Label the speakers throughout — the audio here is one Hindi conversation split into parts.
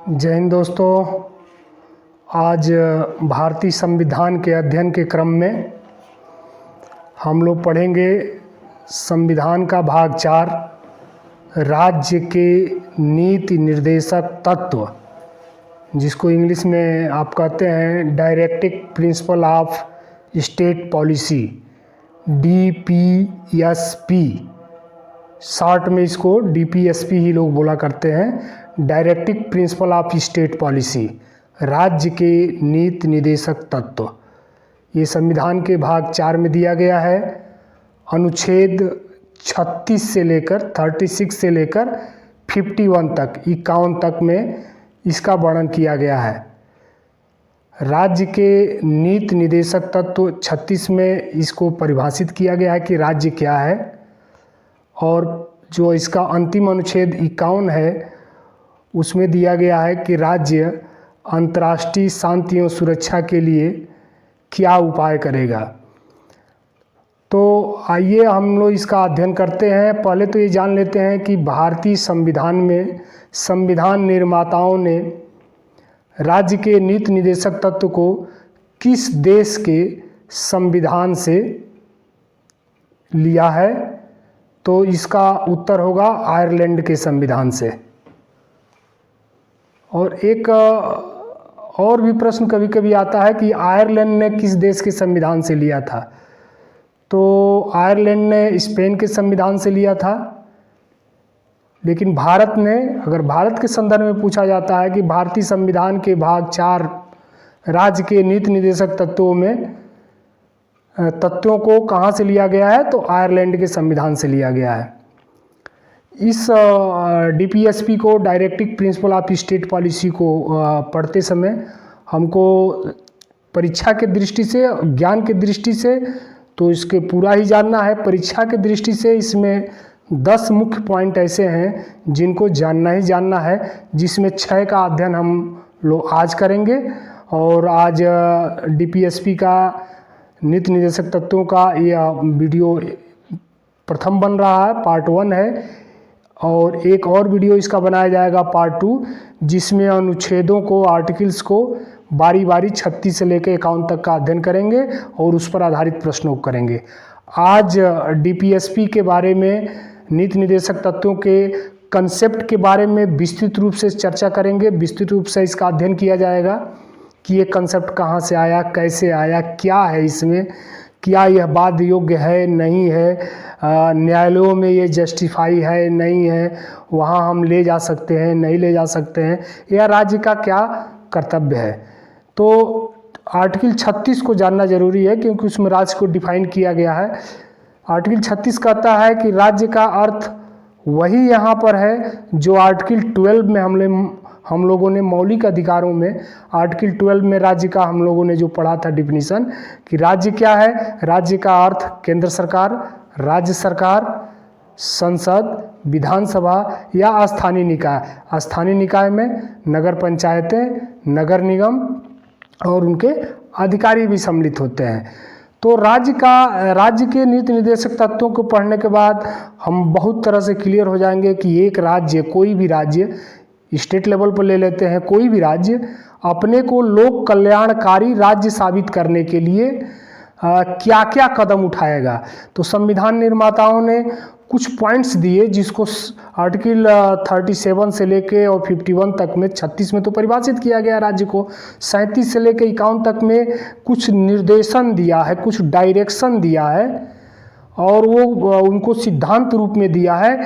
Speaker 1: जय हिंद दोस्तों। आज भारतीय संविधान के अध्ययन के क्रम में हम लोग पढ़ेंगे संविधान का भाग 4, राज्य के नीति निर्देशक तत्व, जिसको इंग्लिश में आप कहते हैं directive principle of state policy, DPSP। Short में इसको DPSP ही लोग बोला करते हैं, directive principle of state policy, राज्य के नीति निर्देशक तत्व। ये संविधान के भाग 4 में दिया गया है। अनुच्छेद 36 से लेकर 36 से लेकर 51 तक, 51 तक में इसका वर्णन किया गया है। राज्य के नीति निर्देशक तत्व 36 में इसको परिभाषित किया गया है कि राज्य क्या है, और जो इसका अंतिम अनुच्छेद 51 है उसमें दिया गया है कि राज्य अंतर्राष्ट्रीय शांति और सुरक्षा के लिए क्या उपाय करेगा। तो आइए हम लोग इसका अध्ययन करते हैं। पहले तो ये जान लेते हैं कि भारतीय संविधान में संविधान निर्माताओं ने राज्य के नीति निर्देशक तत्व को किस देश के संविधान से लिया है। तो इसका उत्तर होगा आयरलैंड के संविधान से। और एक और भी प्रश्न कभी कभी आता है कि आयरलैंड ने किस देश के संविधान से लिया था। तो आयरलैंड ने स्पेन के संविधान से लिया था, लेकिन भारत ने, अगर भारत के संदर्भ में पूछा जाता है कि भारतीय संविधान के भाग 4 राज्य के नीति निर्देशक तत्वों को कहाँ से लिया गया है, तो आयरलैंड के संविधान से लिया गया है। इस DPSP को, directive principle of state policy को पढ़ते समय हमको परीक्षा के दृष्टि से, ज्ञान के दृष्टि से तो इसके पूरा ही जानना है। परीक्षा के दृष्टि से इसमें 10 मुख्य पॉइंट ऐसे हैं जिनको जानना ही जानना है, जिसमें 6 का अध्ययन हम लोग आज करेंगे। और आज DPSP का नीति निर्देशक तत्वों का यह वीडियो प्रथम बन रहा है, पार्ट 1 है, और एक और वीडियो इसका बनाया जाएगा पार्ट 2, जिसमें अनुच्छेदों को, आर्टिकल्स को बारी बारी 36 से लेकर 51 तक का अध्ययन करेंगे और उस पर आधारित प्रश्नों को करेंगे। आज DPSP के बारे में, नीति निर्देशक तत्वों के कंसेप्ट के बारे में विस्तृत रूप से चर्चा करेंगे। विस्तृत रूप से इसका अध्ययन किया जाएगा कि ये कंसेप्ट कहाँ से आया, कैसे आया, क्या है इसमें, क्या यह बाध्य योग्य है, नहीं है, न्यायालयों में ये जस्टिफाई है, नहीं है, वहाँ हम ले जा सकते हैं, नहीं ले जा सकते हैं, या राज्य का क्या कर्तव्य है। तो आर्टिकल 36 को जानना जरूरी है, क्योंकि उसमें राज्य को डिफाइन किया गया है। आर्टिकल 36 कहता है कि राज्य का अर्थ वही यहाँ पर है जो आर्टिकल 12 में हम लोगों ने मौलिक अधिकारों में, आर्टिकल 12 में राज्य का हम लोगों ने जो पढ़ा था डिफिनीशन, कि राज्य क्या है। राज्य का अर्थ केंद्र सरकार, राज्य सरकार, संसद, विधानसभा या स्थानीय निकाय। स्थानीय निकाय में नगर पंचायतें, नगर निगम और उनके अधिकारी भी सम्मिलित होते हैं। तो राज्य के नीति निर्देशक तत्वों को पढ़ने के बाद हम बहुत तरह से क्लियर हो जाएंगे कि एक राज्य, कोई भी राज्य, स्टेट लेवल पर ले लेते हैं, कोई भी राज्य अपने को लोक कल्याणकारी राज्य साबित करने के लिए क्या क्या कदम उठाएगा। तो संविधान निर्माताओं ने कुछ पॉइंट्स दिए, जिसको आर्टिकल 37 से लेके और 51 तक में, 36 में तो परिभाषित किया गया राज्य को, 37 से लेके 51 तक में कुछ निर्देशन दिया है, कुछ डायरेक्शन दिया है, और वो उनको सिद्धांत रूप में दिया है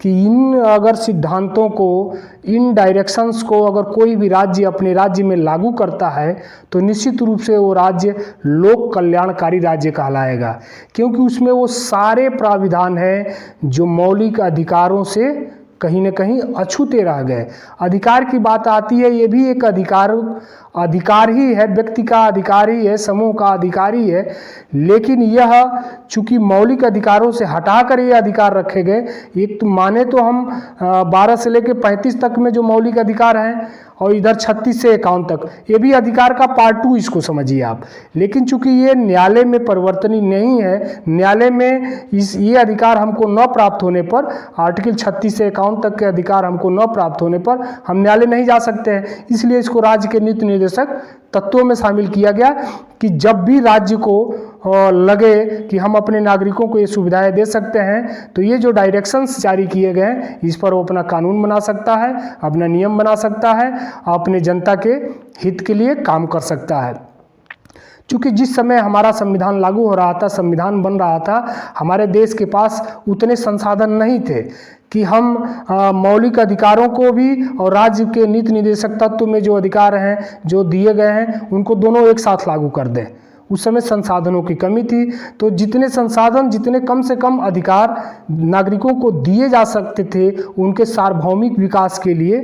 Speaker 1: कि इन अगर सिद्धांतों को, इन डायरेक्शंस को अगर कोई भी राज्य अपने राज्य में लागू करता है तो निश्चित रूप से वो राज्य लोक कल्याणकारी राज्य कहलाएगा, क्योंकि उसमें वो सारे प्राविधान हैं जो मौलिक अधिकारों से कहीं न कहीं अछूते रह गए। अधिकार की बात आती है, ये भी एक अधिकार ही है, व्यक्ति का अधिकार ही है, समूह का अधिकार ही है, लेकिन यह चूंकि मौलिक अधिकारों से हटाकर ये अधिकार रखे गए। एक तो माने तो हम 12 से लेकर 35 तक में जो मौलिक अधिकार हैं, और इधर 36 से 51 तक, ये भी अधिकार का पार्ट 2 इसको समझिए आप। लेकिन चूंकि ये न्यायालय में परिवर्तनीय नहीं है, न्यायालय में ये अधिकार हमको न प्राप्त होने पर, आर्टिकल 36 से 51 तक के अधिकार हमको न प्राप्त होने पर हम न्यायालय नहीं जा सकते हैं। इसलिए इसको राज्य के नीति निर्देशक तत्वों में शामिल किया गया कि जब भी राज्य को लगे कि हम अपने नागरिकों को ये सुविधाएं दे सकते हैं, तो ये जो डायरेक्शंस जारी किए गए हैं इस पर वो अपना कानून बना सकता है, अपना नियम बना सकता है, अपने जनता के हित के लिए काम कर सकता है। क्योंकि जिस समय हमारा संविधान लागू हो रहा था, संविधान बन रहा था, हमारे देश के पास उतने संसाधन नहीं थे कि हम मौलिक अधिकारों को भी और राज्य के नीति निर्देशक तत्व में जो अधिकार हैं जो दिए गए हैं उनको दोनों एक साथ लागू कर दें। उस समय संसाधनों की कमी थी, तो जितने संसाधन, जितने कम से कम अधिकार नागरिकों को दिए जा सकते थे उनके सार्वभौमिक विकास के लिए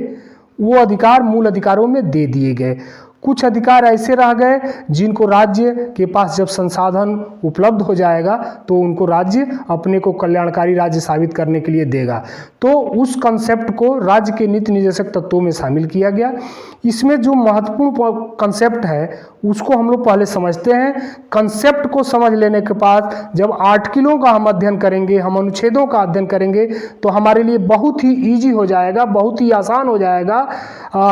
Speaker 1: वो अधिकार मूल अधिकारों में दे दिए गए। कुछ अधिकार ऐसे रह गए जिनको राज्य के पास जब संसाधन उपलब्ध हो जाएगा तो उनको राज्य अपने को कल्याणकारी राज्य साबित करने के लिए देगा। तो उस कंसेप्ट को राज्य के नीति निर्देशक तत्वों में शामिल किया गया। इसमें जो महत्वपूर्ण कंसेप्ट है उसको हम लोग पहले समझते हैं। कंसेप्ट को समझ लेने के बाद जब आर्टिकलों का हम अध्ययन करेंगे, हम अनुच्छेदों का अध्ययन करेंगे, तो हमारे लिए बहुत ही ईजी हो जाएगा, बहुत ही आसान हो जाएगा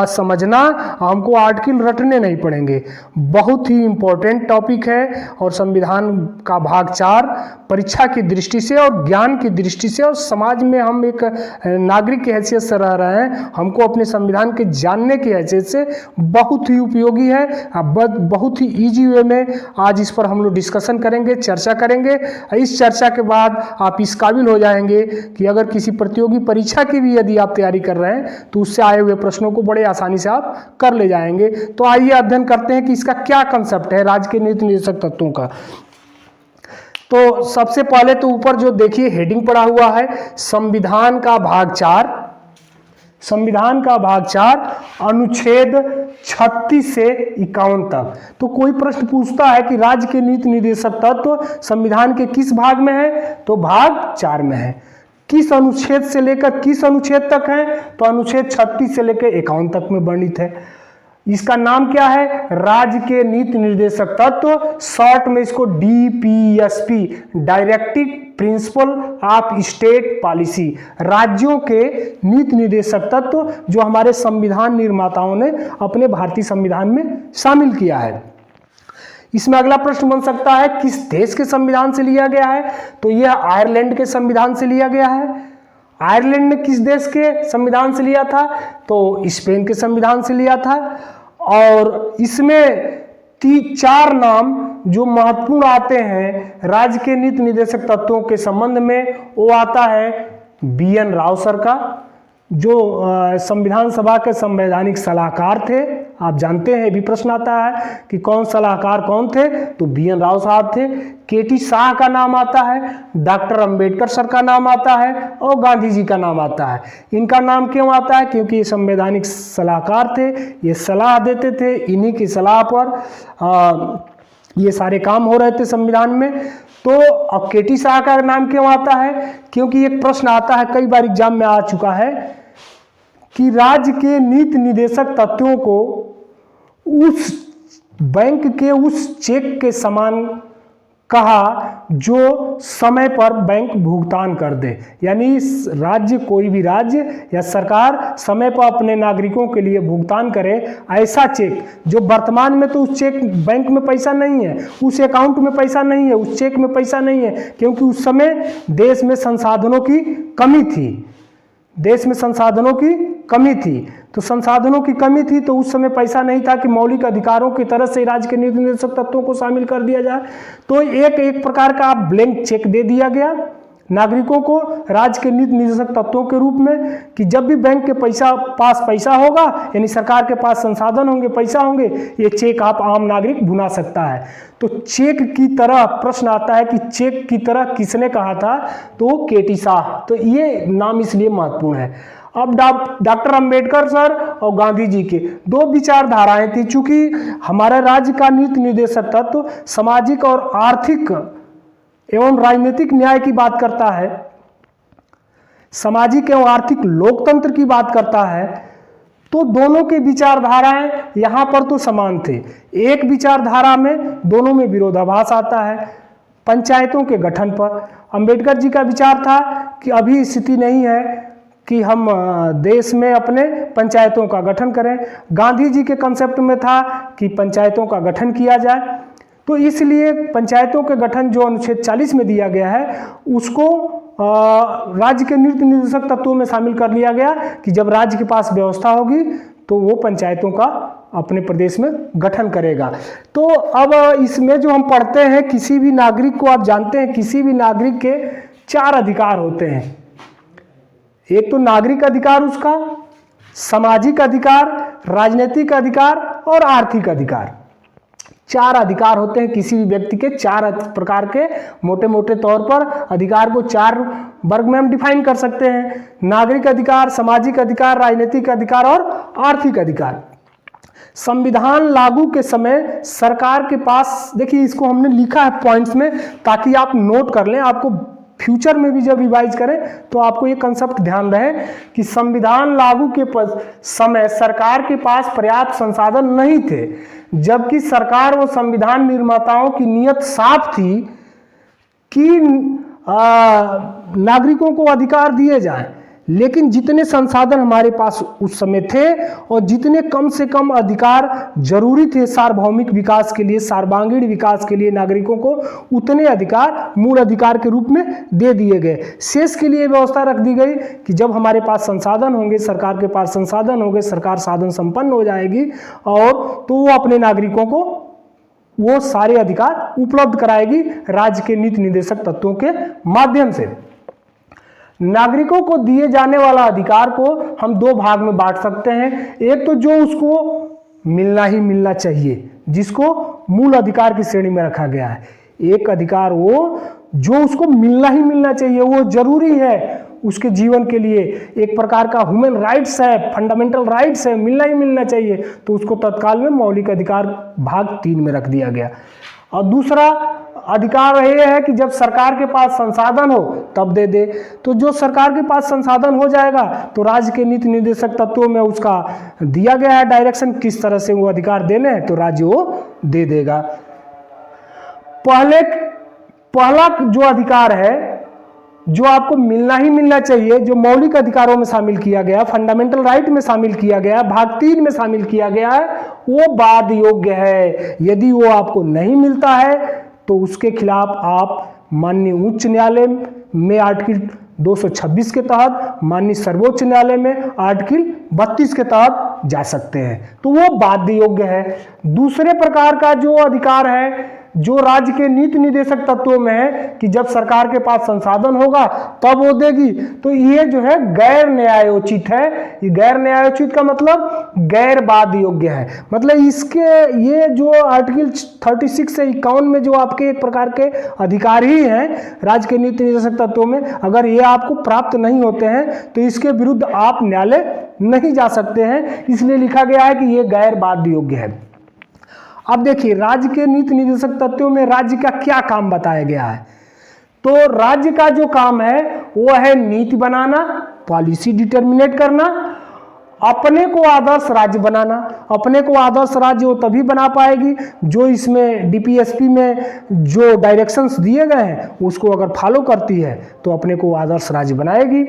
Speaker 1: समझना। हमको आर्टिकल रटने नहीं पड़ेंगे। बहुत ही इम्पोर्टेंट टॉपिक है और संविधान का भाग 4 परीक्षा की दृष्टि से और ज्ञान की दृष्टि से और समाज में हम एक नागरिक की हैसियत से रह रहे हैं, हमको अपने संविधान के जानने की हैसियत से बहुत ही उपयोगी है। बहुत ही इजी वे में आज इस पर हम लोग डिस्कशन करेंगे, चर्चा करेंगे। इस चर्चा के बाद आप इस काबिल हो जाएंगे कि अगर किसी प्रतियोगी परीक्षा की भी यदि आप तैयारी कर रहे हैं तो उससे आए हुए प्रश्नों को बड़े आसानी से आप कर ले जाएंगे। तो आइए अध्ययन करते हैं कि इसका क्या कंसेप्ट है राज्य के नीति निर्देशक तत्वों का। तो सबसे पहले तो ऊपर जो देखिए हेडिंग पड़ा हुआ है संविधान का भाग 4, संविधान का भाग 4 अनुच्छेद 36 से 51 तक। तो कोई प्रश्न पूछता है कि राज्य के नीति निर्देशक तत्व संविधान के किस भाग में है, तो भाग 4 में है। किस अनुच्छेद से लेकर किस अनुच्छेद तक है, तो अनुच्छेद 36 से लेकर 51 तक में वर्णित है। इसका नाम क्या है, राज्य के नीति निर्देशक तत्व, शॉर्ट में इसको DPSP, directive principle of state policy, राज्यों के नीति निर्देशक तत्व जो हमारे संविधान निर्माताओं ने अपने भारतीय संविधान में शामिल किया है। इसमें अगला प्रश्न बन सकता है किस देश के संविधान से लिया गया है, तो यह आयरलैंड के संविधान से लिया गया है। आयरलैंड ने किस देश के संविधान से लिया था, तो स्पेन के संविधान से लिया था। और इसमें 4 नाम जो महत्वपूर्ण आते हैं राज्य के नीति निर्देशक तत्वों के संबंध में, वो आता है BN राव सर का, जो संविधान सभा के संवैधानिक सलाहकार थे। आप जानते हैं भी प्रश्न आता है कि कौन सलाहकार कौन थे, तो BN राव साहब थे। KT शाह का नाम आता है, डॉक्टर अंबेडकर सर का नाम आता है और गांधी जी का नाम आता है। इनका नाम क्यों आता है, क्योंकि ये संवैधानिक सलाहकार थे, ये सलाह देते थे, इन्हीं की सलाह पर ये सारे काम हो रहे थे संविधान में। तो अब KT शाह का नाम क्यों आता है, क्योंकि एक प्रश्न आता है, कई बार एग्जाम में आ चुका है कि राज्य के नीति निर्देशक तत्वों को उस बैंक के उस चेक के समान कहा जो समय पर बैंक भुगतान कर दे। यानी राज्य, कोई भी राज्य या सरकार समय पर अपने नागरिकों के लिए भुगतान करे, ऐसा चेक जो वर्तमान में तो उस चेक बैंक में पैसा नहीं है, उस अकाउंट में पैसा नहीं है, उस चेक में पैसा नहीं है, क्योंकि उस समय देश में संसाधनों की कमी थी, देश में संसाधनों की कमी थी। तो संसाधनों की कमी थी तो उस समय पैसा नहीं था कि मौलिक अधिकारों की तरह से राज्य के नीति निर्देशक तत्वों को शामिल कर दिया जाए। तो एक प्रकार का ब्लैंक चेक दे दिया गया नागरिकों को राज्य के नीति निर्देशक तत्वों के रूप में कि जब भी बैंक के पास पैसा होगा, यानी सरकार के पास संसाधन होंगे, पैसा होंगे, ये चेक आप आम नागरिक भुना सकता है। तो चेक की तरह प्रश्न आता है कि चेक की तरह किसने कहा था, तो KT शाह। तो ये नाम इसलिए महत्वपूर्ण है। अब डॉक्टर अंबेडकर सर और गांधी जी के 2 विचारधाराएं थी। चूंकि हमारा राज्य का नीति निर्देशक तत्व सामाजिक और आर्थिक एवं राजनीतिक न्याय की बात करता है, सामाजिक एवं आर्थिक लोकतंत्र की बात करता है, तो दोनों की विचारधाराएं यहाँ पर तो समान थे। एक विचारधारा में दोनों में विरोधाभास आता है। पंचायतों के गठन पर अंबेडकर जी का विचार था कि अभी स्थिति नहीं है कि हम देश में अपने पंचायतों का गठन करें। गांधी जी के कंसेप्ट में था कि पंचायतों का गठन किया जाए। तो इसलिए पंचायतों के गठन जो अनुच्छेद 40 में दिया गया है उसको राज्य के नीति निर्देशक तत्वों में शामिल कर लिया गया कि जब राज्य के पास व्यवस्था होगी तो वो पंचायतों का अपने प्रदेश में गठन करेगा। तो अब इसमें जो हम पढ़ते हैं, किसी भी नागरिक को आप जानते हैं, किसी भी नागरिक के 4 अधिकार होते हैं। एक तो नागरिक अधिकार, उसका सामाजिक अधिकार, राजनीतिक अधिकार और आर्थिक अधिकार। 4 अधिकार होते हैं किसी भी व्यक्ति के। 4 प्रकार के मोटे मोटे तौर पर अधिकार को 4 वर्ग में हम डिफाइन कर सकते हैं। नागरिक अधिकार, सामाजिक अधिकार, राजनीतिक अधिकार और आर्थिक अधिकार। संविधान लागू के समय सरकार के पास, देखिए इसको हमने लिखा है पॉइंट्स में ताकि आप नोट कर लें, आपको फ्यूचर में भी जब रिवाइज करें तो आपको ये कंसेप्ट ध्यान रहे कि संविधान लागू के समय सरकार के पास पर्याप्त संसाधन नहीं थे, जबकि सरकार व संविधान निर्माताओं की नीयत साफ थी कि नागरिकों को अधिकार दिए जाएं। लेकिन जितने संसाधन हमारे पास उस समय थे और जितने कम से कम अधिकार जरूरी थे सार्वभौमिक विकास के लिए, सर्वांगीण विकास के लिए नागरिकों को, उतने अधिकार मूल अधिकार के रूप में दे दिए गए। शेष के लिए व्यवस्था रख दी गई कि जब हमारे पास संसाधन होंगे, सरकार के पास संसाधन होंगे, सरकार साधन संपन्न हो जाएगी और तो वो अपने नागरिकों को वो सारे अधिकार उपलब्ध कराएगी राज्य के नीति निर्देशक तत्वों के माध्यम से। नागरिकों को दिए जाने वाला अधिकार को हम 2 भाग में बांट सकते हैं। एक तो जो उसको मिलना ही मिलना चाहिए, जिसको मूल अधिकार की श्रेणी में रखा गया है। एक अधिकार वो जो उसको मिलना ही मिलना चाहिए, वो जरूरी है उसके जीवन के लिए, एक प्रकार का ह्यूमन राइट्स है, फंडामेंटल राइट्स है, मिलना ही मिलना चाहिए, तो उसको तत्काल में मौलिक अधिकार भाग 3 में रख दिया गया। और दूसरा अधिकार यह है कि जब सरकार के पास संसाधन हो तब दे दे। तो जो सरकार के पास संसाधन हो जाएगा तो राज्य के नीति निर्देशक तत्वों में उसका दिया गया है डायरेक्शन किस तरह से वो अधिकार देने हैं, तो राज्य वो दे देगा। पहला जो अधिकार है जो आपको मिलना ही मिलना चाहिए, जो मौलिक अधिकारों में शामिल किया गया, फंडामेंटल राइट में शामिल किया गया, भाग 3 में शामिल किया गया है, वो बाध योग्य है। यदि वो आपको नहीं मिलता है तो उसके खिलाफ आप माननीय उच्च न्यायालय में आर्टिकल 226 के तहत, माननीय सर्वोच्च न्यायालय में आर्टिकल 32 के तहत जा सकते हैं, तो वो बाध्य योग्य है। दूसरे प्रकार का जो अधिकार है जो राज्य के नीति निर्देशक तत्वों में है कि जब सरकार के पास संसाधन होगा तब वो देगी, तो ये जो है गैर न्यायोचित है। ये गैर न्यायोचित का मतलब गैर बाध्य योग्य है। मतलब इसके ये जो आर्टिकल 36 से 51 में जो आपके एक प्रकार के अधिकार ही हैं राज्य के नीति निर्देशक तत्वों में, अगर ये आपको प्राप्त नहीं होते हैं तो इसके विरुद्ध आप न्यायालय नहीं जा सकते हैं। इसलिए लिखा गया है कि ये गैर बाध्य योग्य है। अब देखिए राज्य के नीति निर्देशक तत्वों में राज्य का क्या काम बताया गया है। तो राज्य का जो काम है वो है नीति बनाना, पॉलिसी डिटर्मिनेट करना, अपने को आदर्श राज्य बनाना। अपने को आदर्श राज्य वो तभी बना पाएगी जो इसमें डीपीएसपी में जो डायरेक्शंस दिए गए हैं उसको अगर फॉलो करती है तो अपने को आदर्श राज्य बनाएगी।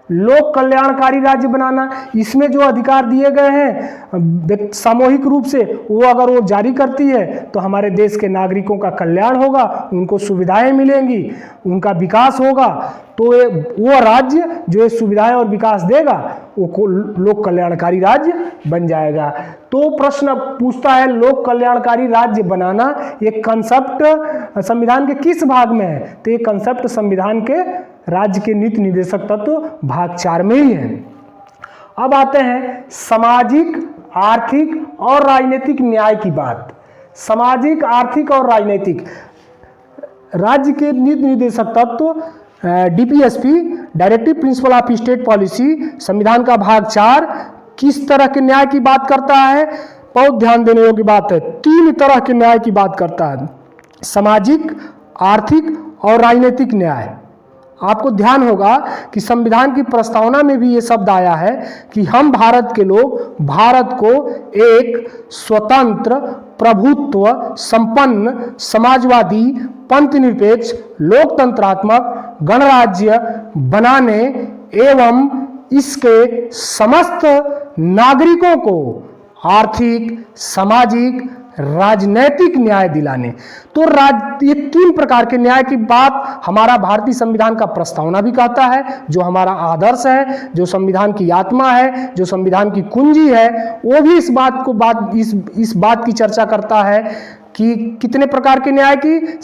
Speaker 1: लोक कल्याणकारी राज्य बनाना, इसमें जो अधिकार दिए गए हैं सामूहिक रूप से वो अगर वो जारी करती है तो हमारे देश के नागरिकों का कल्याण होगा, उनको सुविधाएं मिलेंगी, उनका विकास होगा। तो वो राज्य जो ये सुविधाएं और विकास देगा वो लोक कल्याणकारी राज्य बन जाएगा। तो प्रश्न पूछता है लोक कल्याणकारी राज्य बनाना ये कंसेप्ट संविधान के किस भाग में है, तो ये कंसेप्ट संविधान के राज्य के नीति निर्देशक तत्व भाग 4 में ही है। अब आते हैं सामाजिक, आर्थिक और राजनीतिक न्याय की बात। सामाजिक, आर्थिक और राजनीतिक राज्य के नीति निर्देशक तत्व DPSP directive principle of state policy संविधान का भाग 4 किस तरह के न्याय की बात करता है, बहुत ध्यान देने योग्य बात है। 3 तरह के न्याय की बात करता है, सामाजिक, आर्थिक और राजनीतिक न्याय। आपको ध्यान होगा कि संविधान की प्रस्तावना में भी ये शब्द आया है कि हम भारत के लोग भारत को एक स्वतंत्र, प्रभुत्व संपन्न, समाजवादी, पंथनिरपेक्ष, लोकतंत्रात्मक गणराज्य बनाने एवं इसके समस्त नागरिकों को आर्थिक, सामाजिक, राजनैतिक न्याय दिलाने। तो ये 3 प्रकार के न्याय की बात हमारा भारतीय संविधान का प्रस्तावना भी कहता है, जो हमारा आदर्श है, जो संविधान की आत्मा है, जो संविधान की कुंजी है, वो भी इस बात की चर्चा करता है कि कितने प्रकार के न्याय की,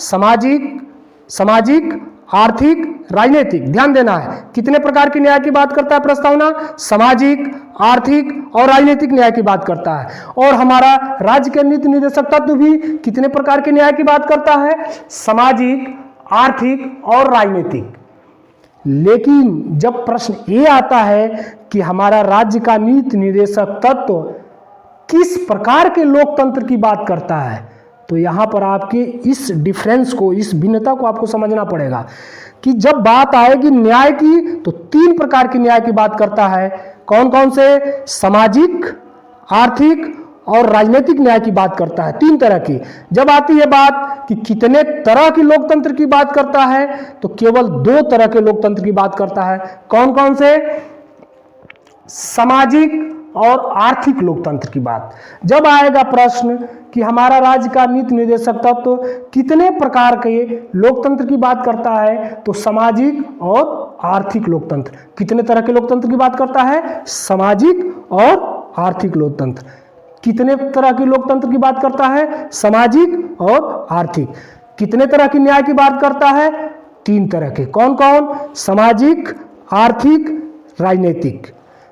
Speaker 1: सामाजिक, आर्थिक, राजनीतिक। ध्यान देना है, कितने प्रकार के न्याय की बात करता है प्रस्तावना, सामाजिक, आर्थिक और राजनीतिक न्याय की बात करता है। और हमारा राज्य के नीति निर्देशक तत्व भी कितने प्रकार के न्याय की बात करता है, सामाजिक, आर्थिक और राजनीतिक। लेकिन जब प्रश्न ये आता है कि हमारा राज्य का नीति निर्देशक तत्व किस प्रकार के लोकतंत्र की बात करता है, तो यहाँ पर आपके इस डिफरेंस को, इस भिन्नता को आपको समझना पड़ेगा कि जब बात आएगी न्याय की तो 3 प्रकार की न्याय की बात करता है। कौन कौन से? सामाजिक, आर्थिक और राजनीतिक न्याय की बात करता है, 3 तरह की। जब आती है बात कि कितने तरह की लोकतंत्र की बात करता है, तो केवल 2 तरह के लोकतंत्र की बात करता है। कौन कौन से? सामाजिक और आर्थिक लोकतंत्र की बात। जब आएगा प्रश्न कि हमारा राज्य का नीति निर्देशक तत्व कितने प्रकार के लोकतंत्र की बात करता है, तो सामाजिक और आर्थिक लोकतंत्र। कितने तरह के लोकतंत्र की बात करता है? सामाजिक और आर्थिक लोकतंत्र। कितने तरह के लोकतंत्र की बात करता है? सामाजिक और आर्थिक। कितने तरह की न्याय की बात करता है? 3 तरह के। कौन कौन? सामाजिक, आर्थिक, राजनीतिक।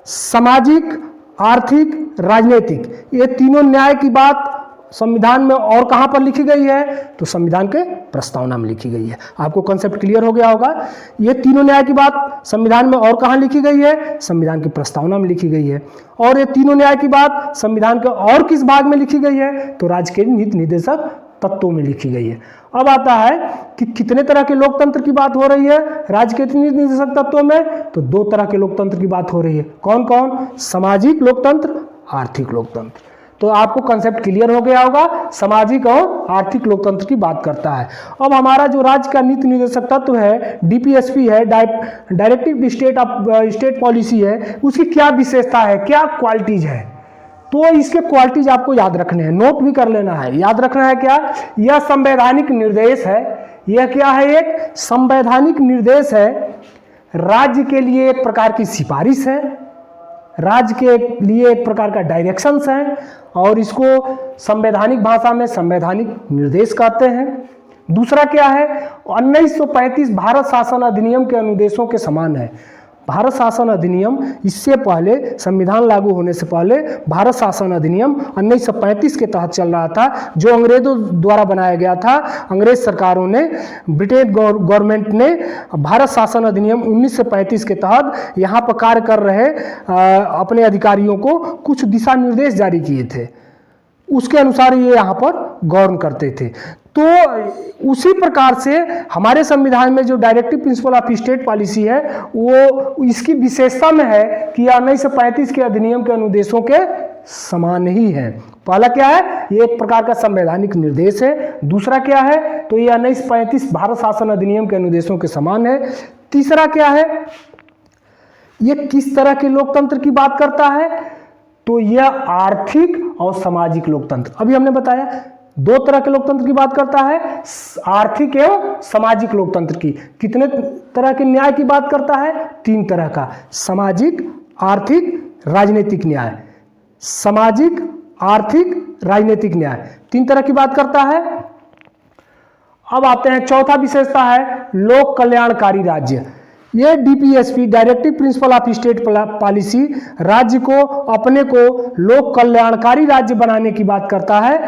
Speaker 1: सामाजिक, आर्थिक, राजनीतिक, ये तीनों न्याय की बात संविधान में और कहां पर लिखी गई है? तो संविधान के प्रस्तावना में लिखी गई है। आपको कॉन्सेप्ट क्लियर हो गया होगा। ये तीनों न्याय की बात संविधान में और कहां लिखी गई है? संविधान की प्रस्तावना में लिखी गई है। और ये तीनों न्याय की बात संविधान के और किस भाग में लिखी गई है? तो राज्य के नीति निर्देशक तत्वों में लिखी गई है। अब आता है कि कितने तरह के लोकतंत्र की बात हो रही है राज्य के नीति निर्देशक तत्वों में? तो 2 तरह के लोकतंत्र की बात हो रही है। कौन कौन? सामाजिक लोकतंत्र, आर्थिक लोकतंत्र। तो आपको कंसेप्ट क्लियर हो गया होगा, सामाजिक और आर्थिक लोकतंत्र की बात करता है। अब हमारा जो राज्य का नीति निर्देशक तत्व है, डीपीएसपी है, डायरेक्टिव स्टेट पॉलिसी है, उसकी क्या विशेषता है, क्या क्वालिटीज है? तो इसके क्वालिटीज आपको याद रखने हैं, नोट भी कर लेना है। याद रखना है क्या? यह संवैधानिक निर्देश है। यह क्या है? एक संवैधानिक निर्देश है। राज्य के लिए एक प्रकार की सिफारिश है, राज्य के लिए एक प्रकार का डायरेक्शंस है, और इसको संवैधानिक भाषा में संवैधानिक निर्देश कहते हैं। दूसरा क्या है? 1935 भारत शासन अधिनियम के अनुदेशों के समान है। भारत शासन अधिनियम, इससे पहले संविधान लागू होने से पहले भारत शासन अधिनियम 1935 के तहत चल रहा था, जो अंग्रेजों द्वारा बनाया गया था। अंग्रेज सरकारों ने, ब्रिटेन गवर्नमेंट ने भारत शासन अधिनियम 1935 के तहत यहाँ पर कार्य कर रहे अपने अधिकारियों को कुछ दिशा निर्देश जारी किए थे। उसके अनुसार ये यहाँ पर गवर्न करते थे। तो उसी प्रकार से हमारे संविधान में जो directive principle of state policy है, वो इसकी विशेषता में है कि यह 1935 के अधिनियम के अनुदेशों के समान ही है। पहला क्या है? ये एक प्रकार का संवैधानिक निर्देश है। दूसरा क्या है? तो ये 1935 भारत शासन अधिनियम के अनुदेशों के समान है। तीसरा क्या है? ये किस तरह के लोकतंत्र की बात करता है? तो यह आर्थिक और सामाजिक लोकतंत्र, अभी हमने बताया 2 तरह के लोकतंत्र की बात करता है, आर्थिक एवं सामाजिक लोकतंत्र की। कितने तरह के न्याय की बात करता है? 3 तरह का, सामाजिक, आर्थिक, राजनीतिक न्याय। सामाजिक, आर्थिक, राजनीतिक न्याय, 3 तरह की बात करता है। अब आते हैं, चौथा विशेषता है लोक कल्याणकारी राज्य। ये DPSP, directive principle of state policy, राज्य को अपने को लोक कल्याणकारी राज्य बनाने की बात करता है।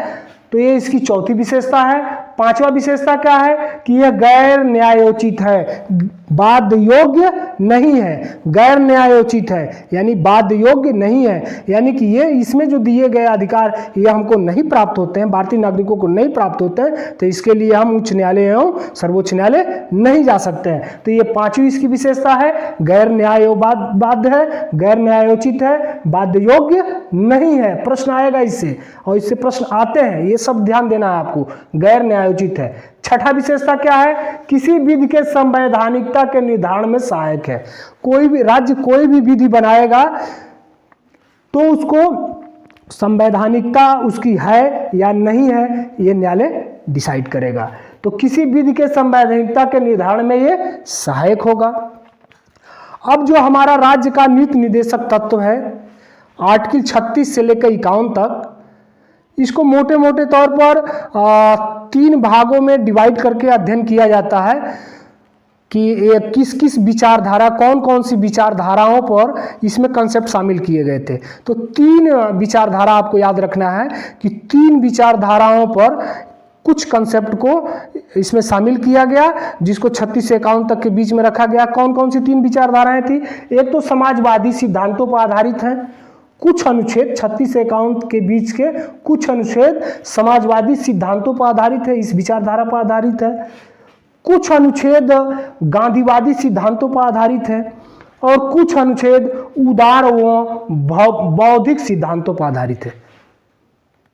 Speaker 1: तो ये इसकी चौथी विशेषता है। पांचवा विशेषता क्या है कि यह गैर न्यायोचित है, बाध्य योग्य नहीं है। गैर न्यायोचित है यानी बाध्य योग्य नहीं है, यानी कि ये इसमें जो दिए गए अधिकार ये हमको नहीं प्राप्त होते हैं, भारतीय नागरिकों को नहीं प्राप्त होते हैं, तो इसके लिए हम उच्च न्यायालय एवं सर्वोच्च न्यायालय नहीं जा सकते हैं। तो ये पांचवी इसकी विशेषता है, गैर न्यायोबाध्य है, गैर न्यायोचित है, बाध्य योग्य नहीं है। प्रश्न आएगा इससे, और इससे प्रश्न आते हैं, ये सब ध्यान देना है आपको। गैर न्यायोचित है। छठा विशेषता क्या है, किसी विधि के संवैधानिकता के निर्धारण में सहायक है। कोई भी राज्य कोई भी विधि बनाएगा तो उसको संवैधानिकता उसकी है या नहीं है ये न्यायालय डिसाइड करेगा। तो किसी विधि के संवैधानिकता के निर्धारण में ये सहायक होगा। अब जो हमारा राज्य का नीति निर्देशक तत्व है, आर्टिकल 36 से लेकर 51 तक, इसको मोटे मोटे तौर पर 3 भागों में डिवाइड करके अध्ययन किया जाता है कि किस किस विचारधारा, कौन कौन सी विचारधाराओं पर इसमें कंसेप्ट शामिल किए गए थे। तो 3 विचारधारा आपको याद रखना है कि 3 विचारधाराओं पर कुछ कंसेप्ट को इसमें शामिल किया गया, जिसको 36 से 51 तक के बीच में रखा गया। कौन कौन सी 3 विचारधाराएं थी? एक तो समाजवादी सिद्धांतों पर आधारित है, कुछ अनुच्छेद 36 से 51 के बीच के कुछ अनुच्छेद समाजवादी सिद्धांतों पर आधारित है, इस विचारधारा पर आधारित है। कुछ अनुच्छेद गांधीवादी सिद्धांतों पर आधारित है और कुछ अनुच्छेद उदार व बौद्धिक सिद्धांतों पर आधारित है।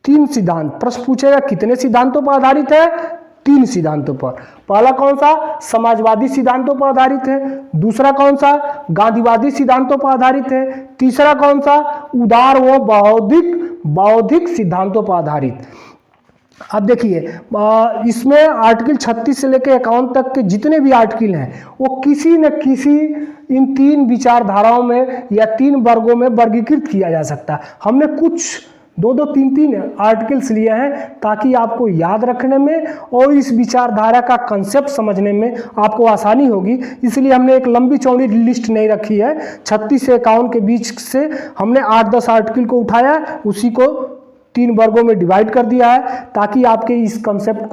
Speaker 1: 3 सिद्धांत। प्रश्न पूछेगा कितने सिद्धांतों पर आधारित है? 3 सिद्धांतों पर। पहला कौन सा? समाजवादी सिद्धांतों पर आधारित है। दूसरा कौन सा? गांधीवादी सिद्धांतों पर आधारित है। तीसरा कौन सा? उदार व बौद्धिक सिद्धांतों पर आधारित। अब देखिए, इसमें आर्टिकल 36 से लेकर 51 तक के जितने भी आर्टिकल हैं वो किसी न किसी इन 3 विचारधाराओं में या 3 वर्गों में वर्गीकृत किया जा सकता है। हमने कुछ 2-2, 3-3 आर्टिकल्स लिए हैं ताकि आपको याद रखने में और इस विचारधारा का कंसेप्ट समझने में आपको आसानी होगी, इसलिए हमने एक लंबी चौड़ी लिस्ट नहीं रखी है। 36 से 51 के बीच से हमने 8-10 आर्टिकल को उठाया, उसी को 3 वर्गों में डिवाइड कर दिया है ताकि आप इस कंसेप्ट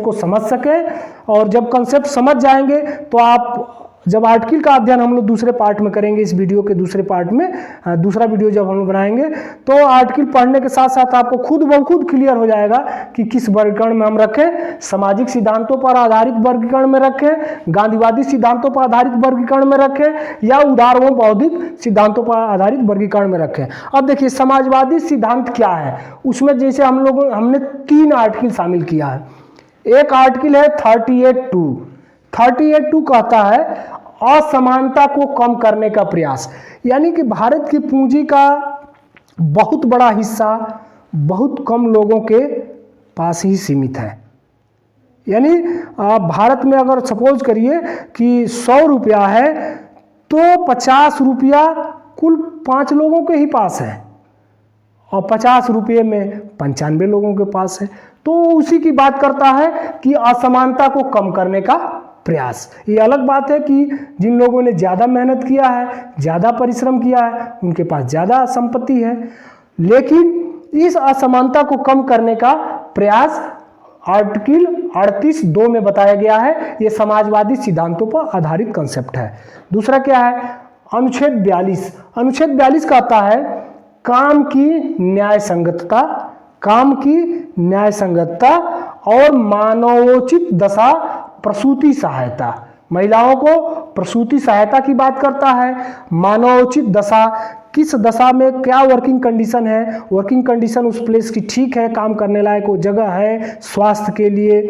Speaker 1: को समझ सकें। और जब कंसेप्ट समझ जाएंगे तो आप जब आर्टिकल का अध्ययन हम लोग दूसरे पार्ट में करेंगे, इस वीडियो के दूसरे पार्ट में, दूसरा वीडियो जब हम लोग बनाएंगे तो आर्टिकल पढ़ने के साथ साथ आपको खुद ब खुद क्लियर हो जाएगा कि किस वर्गीकरण में हम रखें। सामाजिक सिद्धांतों पर आधारित वर्गीकरण में रखें, गांधीवादी सिद्धांतों पर आधारित वर्गीकरण में रखें, या उदार व बौद्धिक सिद्धांतों पर आधारित वर्गीकरण में रखें। अब देखिए, समाजवादी सिद्धांत क्या है, उसमें जैसे हमने 3 आर्टिकल शामिल किया है। एक आर्टिकल है 38(2) कहता है असमानता को कम करने का प्रयास, यानी कि भारत की पूंजी का बहुत बड़ा हिस्सा बहुत कम लोगों के पास ही सीमित है। यानी भारत में अगर सपोज करिए कि 100 रुपया है तो 50 रुपया कुल 5 लोगों के ही पास है और 50 रुपये में 95 लोगों के पास है। तो उसी की बात करता है कि असमानता को कम करने का प्रयास। ये अलग बात है कि जिन लोगों ने ज़्यादा मेहनत किया है, ज़्यादा परिश्रम किया है, उनके पास ज़्यादा संपत्ति है, लेकिन इस असमानता को कम करने का प्रयास आर्टिकल 38(2) में बताया गया है। ये समाजवादी सिद्धांतों पर आधारित कंसेप्ट है। दूसरा क्या है? अनुच्छेद 42। अनुच्छेद 42 कहता है काम की न्याय संगतता और मानवोचित दशा प्रसूति सहायता। महिलाओं को प्रसूति सहायता की बात करता है। मानवोचित दशा, किस दशा में क्या वर्किंग कंडीशन है, वर्किंग कंडीशन उस प्लेस की ठीक है, काम करने लायक वो जगह है, स्वास्थ्य के लिए,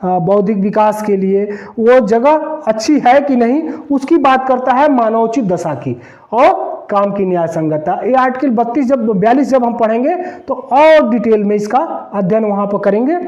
Speaker 1: बौद्धिक विकास के लिए वो जगह अच्छी है कि नहीं, उसकी बात करता है मानवोचित दशा की, और काम की न्याय संगतता। ये आर्टिकल 42 जब हम पढ़ेंगे तो और डिटेल में इसका अध्ययन वहां पर करेंगे।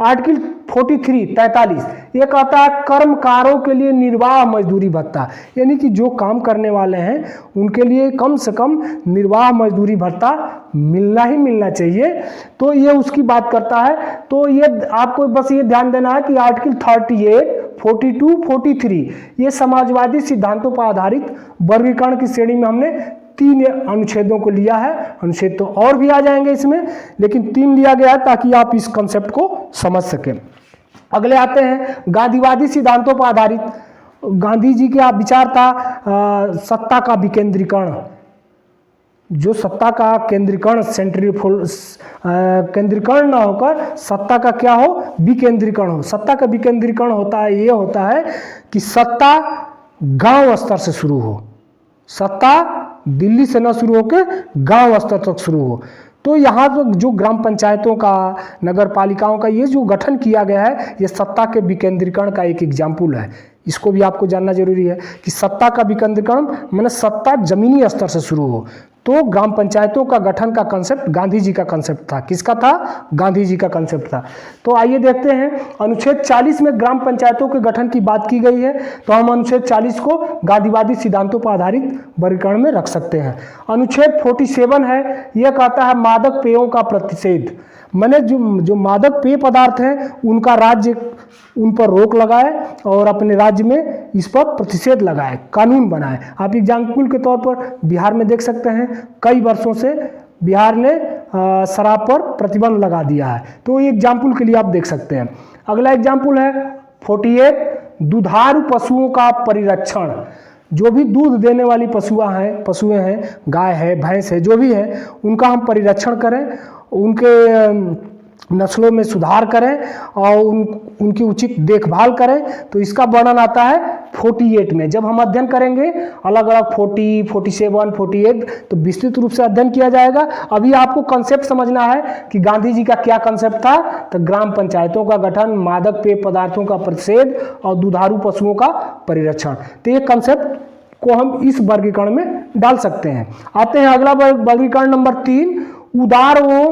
Speaker 1: आर्टिकल 43 ये कहता है कर्मकारों के लिए निर्वाह मजदूरी भत्ता, यानी कि जो काम करने वाले हैं उनके लिए कम से कम निर्वाह मजदूरी भत्ता मिलना ही मिलना चाहिए। तो ये उसकी बात करता है। तो ये आपको बस ये ध्यान देना है कि आर्टिकल 38, 42, 43 ये समाजवादी सिद्धांतों पर आधारित वर्गीकरण की श्रेणी में हमने 3 अनुच्छेदों को लिया है। अनुच्छेद तो और भी आ जाएंगे इसमें, लेकिन 3 लिया गया है ताकि आप इस कंसेप्ट को समझ सकें। अगले आते हैं गांधीवादी सिद्धांतों पर आधारित। गांधी जी का विचार था सत्ता का विकेंद्रीकरण। जो सत्ता का केंद्रीकरण, केंद्रीकरण ना होकर सत्ता का क्या हो, विकेंद्रीकरण हो। सत्ता का विकेंद्रीकरण होता है, ये होता है कि सत्ता गांव स्तर से शुरू हो, सत्ता दिल्ली से न शुरू होकर गांव स्तर तक शुरू हो। तो यहाँ तो जो ग्राम पंचायतों का, नगर पालिकाओं का ये जो गठन किया गया है, ये सत्ता के विकेंद्रीकरण का एक एग्जाम्पल है। इसको भी आपको जानना जरूरी है कि सत्ता का विकेंद्रीकरण माने सत्ता जमीनी स्तर से शुरू हो। तो ग्राम पंचायतों का गठन का कंसेप्ट गांधी जी का कंसेप्ट था। किसका था? गांधी जी का कंसेप्ट था। तो आइए देखते हैं, अनुच्छेद 40 में ग्राम पंचायतों के गठन की बात की गई है, तो हम अनुच्छेद 40 को गांधीवादी सिद्धांतों पर आधारित वर्गीकरण में रख सकते हैं। अनुच्छेद 47 है, यह कहता है मादक पेयों का प्रतिषेध। मैंने जो मादक पेय पदार्थ हैं उनका राज्य उन पर रोक लगाए और अपने राज्य में इस पर प्रतिषेध लगाए, कानून बनाए। आप एग्जाम्पल के तौर पर बिहार में देख सकते हैं, कई वर्षों से बिहार ने शराब पर प्रतिबंध लगा दिया है। तो ये एग्जाम्पल के लिए आप देख सकते हैं। अगला एग्जाम्पल है 48, दुधारू पशुओं का परिरक्षण। जो भी दूध देने वाली पशुएं हैं, गाय है, भैंस है, जो भी है, उनका हम परिरक्षण करें, उनके नस्लों में सुधार करें और उनकी उचित देखभाल करें। तो इसका वर्णन आता है 48 में। जब हम अध्ययन करेंगे अलग अलग 40, 47, 48, तो विस्तृत रूप से अध्ययन किया जाएगा। अभी आपको कंसेप्ट समझना है कि गांधी जी का क्या कंसेप्ट था। तो ग्राम पंचायतों का गठन, मादक पेय पदार्थों का प्रतिषेध और दुधारू पशुओं का परिरक्षण। तो ये कंसेप्ट को हम इस वर्गीकरण में डाल सकते हैं। आते हैं अगला वर्गीकरण नंबर 3, उदार व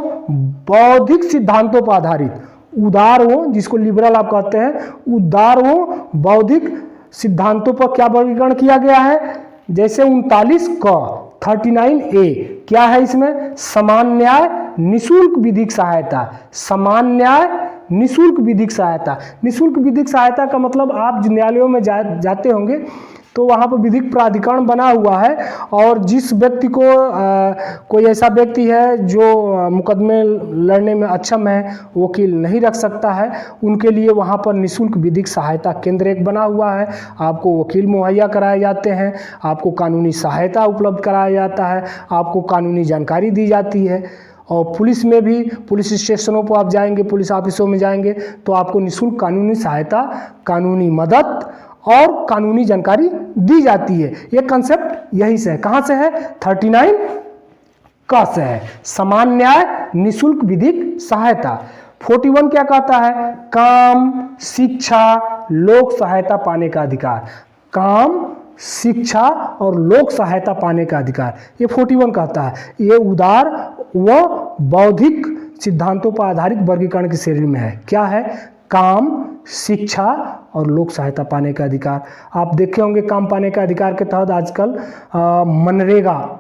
Speaker 1: बौद्धिक सिद्धांतों पर आधारित। उदार व, जिसको लिबरल आप कहते हैं, उदार व बौद्धिक सिद्धांतों पर क्या वर्गीकरण किया गया है। जैसे 39 क 39A क्या है इसमें? समान न्याय, निःशुल्क विधिक सहायता। समान न्याय, निःशुल्क विधिक सहायता। निःशुल्क विधिक सहायता का मतलब आप न्यायालयों में जाते होंगे तो वहाँ पर विधिक प्राधिकरण बना हुआ है, और जिस व्यक्ति को कोई ऐसा व्यक्ति है जो मुकदमे लड़ने में अक्षम है, वकील नहीं रख सकता है, उनके लिए वहाँ पर निःशुल्क विधिक सहायता केंद्र एक बना हुआ है। आपको वकील मुहैया कराए जाते हैं, आपको कानूनी सहायता उपलब्ध कराया जाता है, आपको कानूनी जानकारी दी जाती है। और पुलिस में भी, पुलिस स्टेशनों पर आप जाएंगे, पुलिस ऑफिसों में जाएंगे तो आपको निःशुल्क कानूनी सहायता, कानूनी मदद और कानूनी जानकारी दी जाती है। ये कंसेप्ट यही से है। कहाँ से है? 39 का से है, समान न्याय, निःशुल्क विधिक सहायता। 41 क्या कहता है? काम, शिक्षा, लोक सहायता पाने का अधिकार। काम, शिक्षा और लोक सहायता पाने का अधिकार, ये 41 कहता है। ये उदार व बौद्धिक सिद्धांतों पर आधारित वर्गीकरण की श्रेणी में है। क्या है? काम, शिक्षा और लोक सहायता पाने का अधिकार। आप देखे होंगे काम पाने का अधिकार के तहत आजकल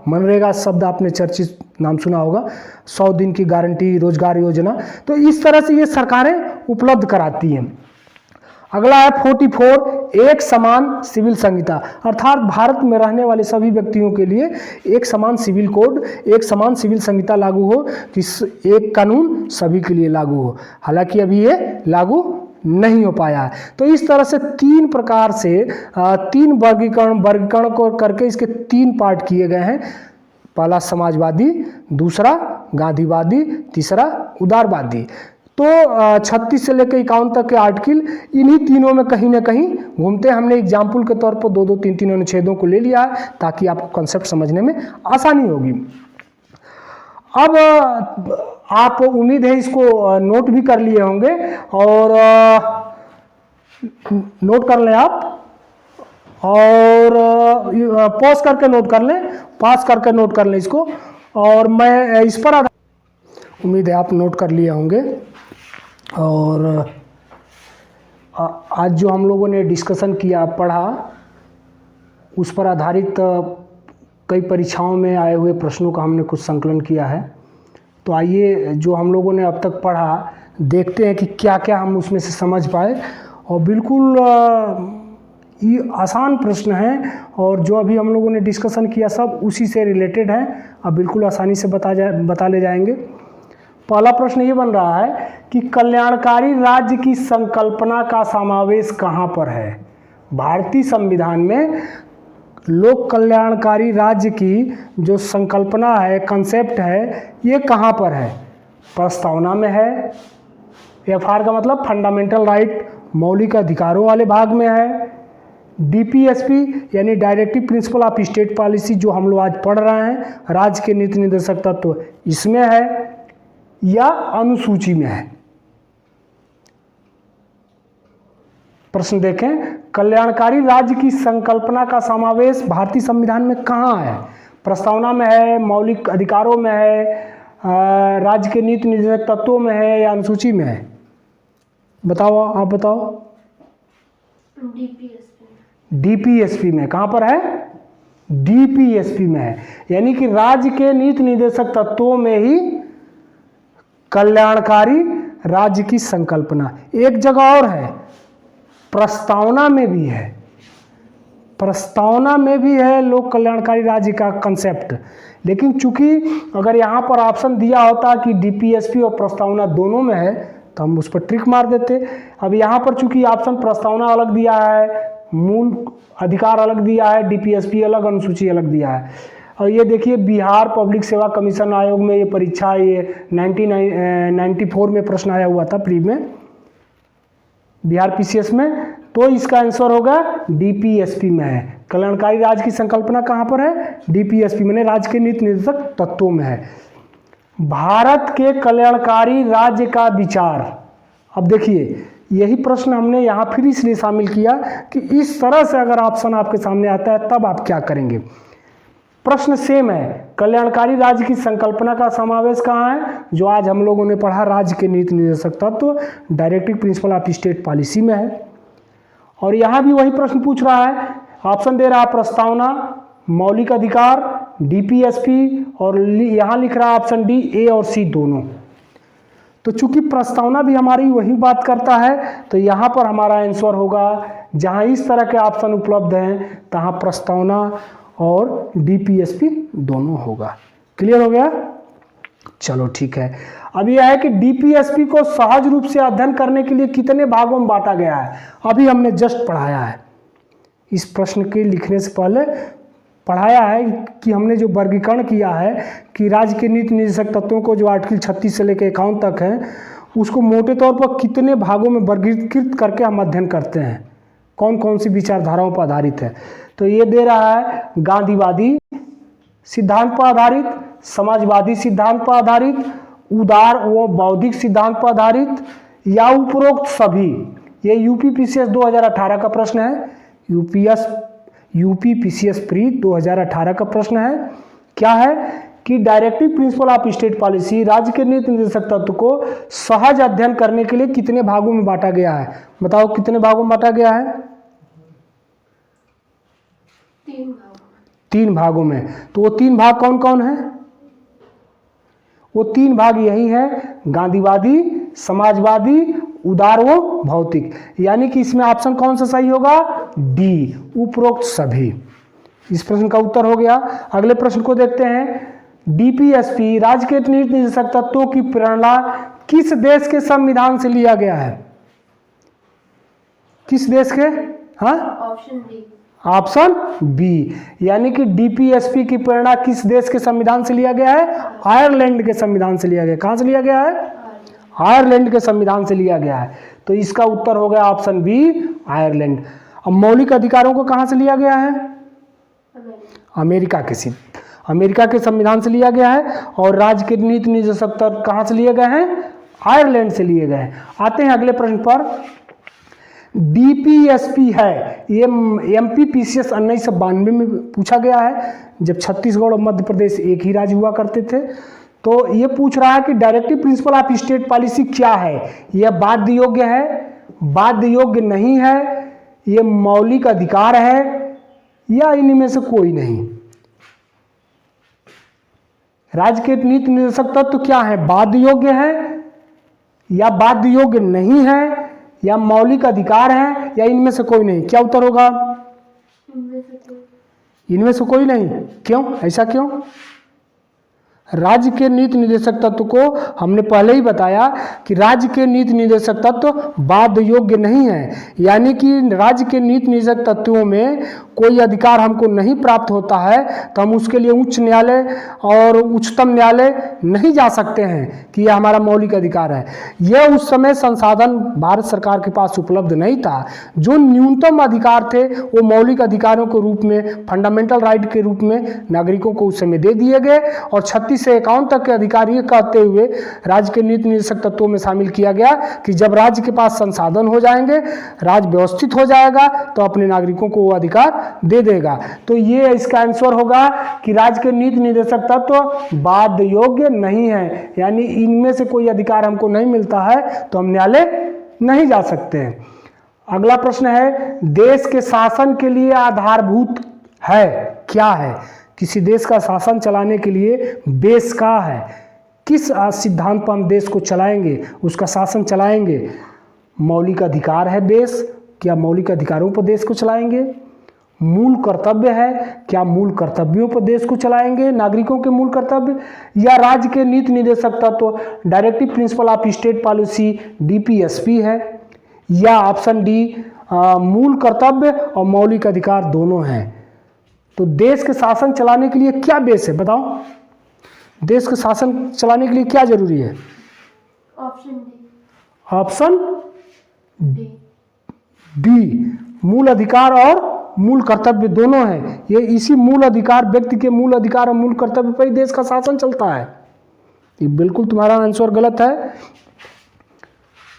Speaker 1: मनरेगा शब्द आपने चर्चित नाम सुना होगा, 100 दिन की गारंटी रोजगार योजना। तो इस तरह से ये सरकारें उपलब्ध कराती हैं। अगला है 44, एक समान सिविल संहिता। अर्थात भारत में रहने वाले सभी व्यक्तियों के लिए एक समान सिविल कोड, एक समान सिविल संहिता लागू हो, कि एक कानून सभी के लिए लागू हो। हालांकि अभी ये लागू नहीं हो पाया है। तो इस तरह से 3 प्रकार से 3 वर्गीकरण को करके इसके 3 पार्ट किए गए हैं। पहला समाजवादी, दूसरा गांधीवादी, तीसरा उदारवादी। तो 36 से लेकर 51 तक के आर्टिकल इन्हीं तीनों में कहीं ना कहीं घूमते हैं। हमने एग्जाम्पल के तौर पर 2-2, 3-3 अनुच्छेदों को ले लिया है ताकि आपको कंसेप्ट समझने में आसानी होगी। अब आप उम्मीद है इसको नोट भी कर लिए होंगे, और नोट कर लें आप, और पॉज करके नोट कर लें, पास करके नोट कर लें इसको। और मैं इस पर उम्मीद है आप नोट कर लिए होंगे। और आज जो हम लोगों ने डिस्कशन किया, पढ़ा, उस पर आधारित कई परीक्षाओं में आए हुए प्रश्नों का हमने कुछ संकलन किया है। तो आइए जो हम लोगों ने अब तक पढ़ा, देखते हैं कि क्या क्या हम उसमें से समझ पाए। और बिल्कुल ये आसान प्रश्न है और जो अभी हम लोगों ने डिस्कशन किया सब उसी से रिलेटेड है। अब बिल्कुल आसानी से बता ले जाएंगे। पहला प्रश्न ये बन रहा है कि कल्याणकारी राज्य की संकल्पना का समावेश कहाँ पर है। भारतीय संविधान में लोक कल्याणकारी राज्य की जो संकल्पना है, कंसेप्ट है, ये कहाँ पर है। प्रस्तावना में है, एफआर का मतलब फंडामेंटल राइट, मौलिक अधिकारों वाले भाग में है, डीपीएसपी यानी directive principle of state policy जो हम लोग आज पढ़ रहे हैं, राज्य के नीति निर्देशक तत्व, इसमें है या अनुसूची में है। प्रश्न देखें, कल्याणकारी राज्य की संकल्पना का समावेश भारतीय संविधान में कहाँ है। प्रस्तावना में है, मौलिक अधिकारों में है, राज्य के नीति निर्देशक तत्वों में है या अनुसूची में है। बताओ, आप बताओ। डीपीएसपी में। कहाँ पर है? डीपीएसपी में है, यानी कि राज्य के नीति निर्देशक तत्वों में ही कल्याणकारी राज्य की संकल्पना। एक जगह और है, प्रस्तावना में भी है, प्रस्तावना में भी है लोक कल्याणकारी राज्य का कंसेप्ट। लेकिन चूंकि अगर यहाँ पर ऑप्शन दिया होता कि डीपीएसपी और प्रस्तावना दोनों में है तो हम उस पर ट्रिक मार देते। अब यहाँ पर चूंकि ऑप्शन प्रस्तावना अलग दिया है, मूल अधिकार अलग दिया है, डीपीएसपी अलग, अनुसूची अलग दिया है। और ये देखिए, बिहार पब्लिक सेवा कमीशन आयोग में ये परीक्षा, ये 1994 में प्रश्न आया हुआ था प्री में, बिहार पीसीएस में। तो इसका आंसर होगा डीपीएसपी में है। कल्याणकारी राज्य की संकल्पना कहाँ पर है? डीपीएसपी में, राज्य के नीति निर्देशक तत्वों में है। भारत के कल्याणकारी राज्य का विचार। अब देखिए, यही प्रश्न हमने यहाँ फिर इसलिए शामिल किया कि इस तरह से अगर ऑप्शन आपके सामने आता है तब आप क्या करेंगे। प्रश्न सेम है, कल्याणकारी राज्य की संकल्पना का समावेश कहाँ है, जो आज हम लोगों ने पढ़ा राज्य के नीति निर्देशक तत्व, directive principle of state policy में है। और यहाँ भी वही प्रश्न पूछ रहा है, ऑप्शन दे रहा है प्रस्तावना, मौलिक अधिकार, डीपीएसपी, और यहाँ लिख रहा है ऑप्शन डी, ए और सी दोनों। तो चूंकि प्रस्तावना भी हमारी वही बात करता है तो यहाँ पर हमारा आंसर होगा, जहाँ इस तरह के ऑप्शन उपलब्ध हैं तहाँ प्रस्तावना और डीपीएसपी दोनों होगा। क्लियर हो गया? चलो ठीक है। अब यह है कि डीपीएसपी को सहज रूप से अध्ययन करने के लिए कितने भागों में बांटा गया है। अभी हमने जस्ट पढ़ाया है, इस प्रश्न के लिखने से पहले पढ़ाया है कि हमने जो वर्गीकरण किया है कि राज्य के नीति निर्देशक तत्वों को जो आर्टिकल 36 से लेकर 51 तक है, उसको मोटे तौर पर कितने भागों में वर्गीकृत करके हम अध्ययन करते हैं, कौन कौन सी विचारधाराओं पर आधारित है। तो ये दे रहा है गांधीवादी सिद्धांत पर आधारित, समाजवादी सिद्धांत पर आधारित, उदार व बौद्धिक सिद्धांत पर आधारित, या उपरोक्त सभी। ये यूपी पीसीएस 2018 का प्रश्न है, यूपी पीसीएस प्री 2018 का प्रश्न है। क्या है कि directive principle of state policy, राज्य के नीति निर्देशक तत्व को सहज अध्ययन करने के लिए कितने भागों में बांटा गया है। बताओ कितने भागों में बांटा गया है? 3 भागों में। तो वो 3 भाग कौन कौन है? वो 3 भाग यही है, गांधीवादी, समाजवादी, उदार व भौतिक। यानी कि इसमें ऑप्शन कौन सा सही होगा? डी, उपरोक्त सभी। इस प्रश्न का उत्तर हो गया। अगले प्रश्न को देखते हैं। डीपीएसपी, राज्य के नीति निर्देशक तत्वों की प्रेरणा किस देश के संविधान से लिया गया है? किस देश के? हाँ,
Speaker 2: ऑप्शन डी,
Speaker 1: ऑप्शन बी। यानी कि डीपीएसपी की प्रेरणा किस देश के संविधान से लिया गया है? आयरलैंड के संविधान से लिया गया। कहां से लिया गया है? आयरलैंड के संविधान से लिया गया है। तो इसका उत्तर हो गया ऑप्शन बी, आयरलैंड। अब मौलिक अधिकारों को कहां से लिया गया है? अमेरिका के संविधान से लिया गया है। और राज्य के नीति निर्देशक तत्व कहां से लिए गए हैं? आयरलैंड से लिए गए हैं। आते हैं अगले प्रश्न पर। डीपीएसपी है, ये एमपी पीसीएस 1992 में पूछा गया है, जब छत्तीसगढ़ और मध्य प्रदेश एक ही राज्य हुआ करते थे। तो ये पूछ रहा है कि directive principle of state policy क्या है? यह बाध्य योग्य है, बाध्य योग्य नहीं है, ये मौलिक अधिकार है, या इनमें से कोई नहीं। राज्य के नीति निर्देशक तत्व क्या है? बाध्य योग्य है या बाध्य योग्य नहीं है, या मौलिक अधिकार है या इनमें से कोई नहीं? क्या उत्तर होगा? इनमें से कोई नहीं। क्यों? ऐसा क्यों? राज्य के नीति निर्देशक तत्व को हमने पहले ही बताया कि राज्य के नीति निर्देशक तत्व बाध्य योग्य नहीं है, यानी कि राज्य के नीति निर्देशक तत्वों में कोई अधिकार हमको नहीं प्राप्त होता है तो हम उसके लिए उच्च न्यायालय और उच्चतम न्यायालय नहीं जा सकते हैं कि यह हमारा मौलिक अधिकार है। यह उस समय संसाधन भारत सरकार के पास उपलब्ध नहीं था। जो न्यूनतम अधिकार थे वो मौलिक अधिकारों के रूप में, फंडामेंटल राइट के रूप में नागरिकों को उस समय दे दिए गए और 36 से 51 तक के अधिकारी कहते हुए राज्य के नीति निर्देशक तत्वों में शामिल किया गया कि जब राज्य के पास संसाधन हो जाएंगे, राज्य व्यवस्थित हो जाएगा तो अपने नागरिकों को वो अधिकार दे देगा। तो ये इसका आंसर होगा कि राज्य के नीति निर्देशक तत्व बाध्य योग्य नहीं है, यानी इनमें से कोई अधिकार हमको नहीं मिलता है तो हम न्यायालय नहीं जा सकते हैं। अगला प्रश्न है, देश के शासन के लिए आधारभूत है क्या है? किसी देश का शासन चलाने के लिए बेस क्या है? किस सिद्धांत पर हम देश को चलाएंगे, उसका शासन चलाएंगे? मौलिक अधिकार है बेस, क्या मौलिक अधिकारों पर देश को चलाएंगे? मूल कर्तव्य है, क्या मूल कर्तव्यों पर देश को चलाएंगे, नागरिकों के मूल कर्तव्य? या राज्य के नीति निर्देशक तत्व directive principle of state policy DPSP है? या ऑप्शन डी मूल कर्तव्य और मौलिक अधिकार दोनों हैं? तो देश के शासन चलाने के लिए क्या बेस है, बताओ? देश के शासन चलाने के लिए क्या जरूरी है? ऑप्शन डी, मूल अधिकार और मूल कर्तव्य दोनों हैं। ये इसी मूल अधिकार, व्यक्ति के मूल अधिकार और मूल कर्तव्य पर ही देश का शासन चलता है। ये बिल्कुल तुम्हारा आंसर गलत है।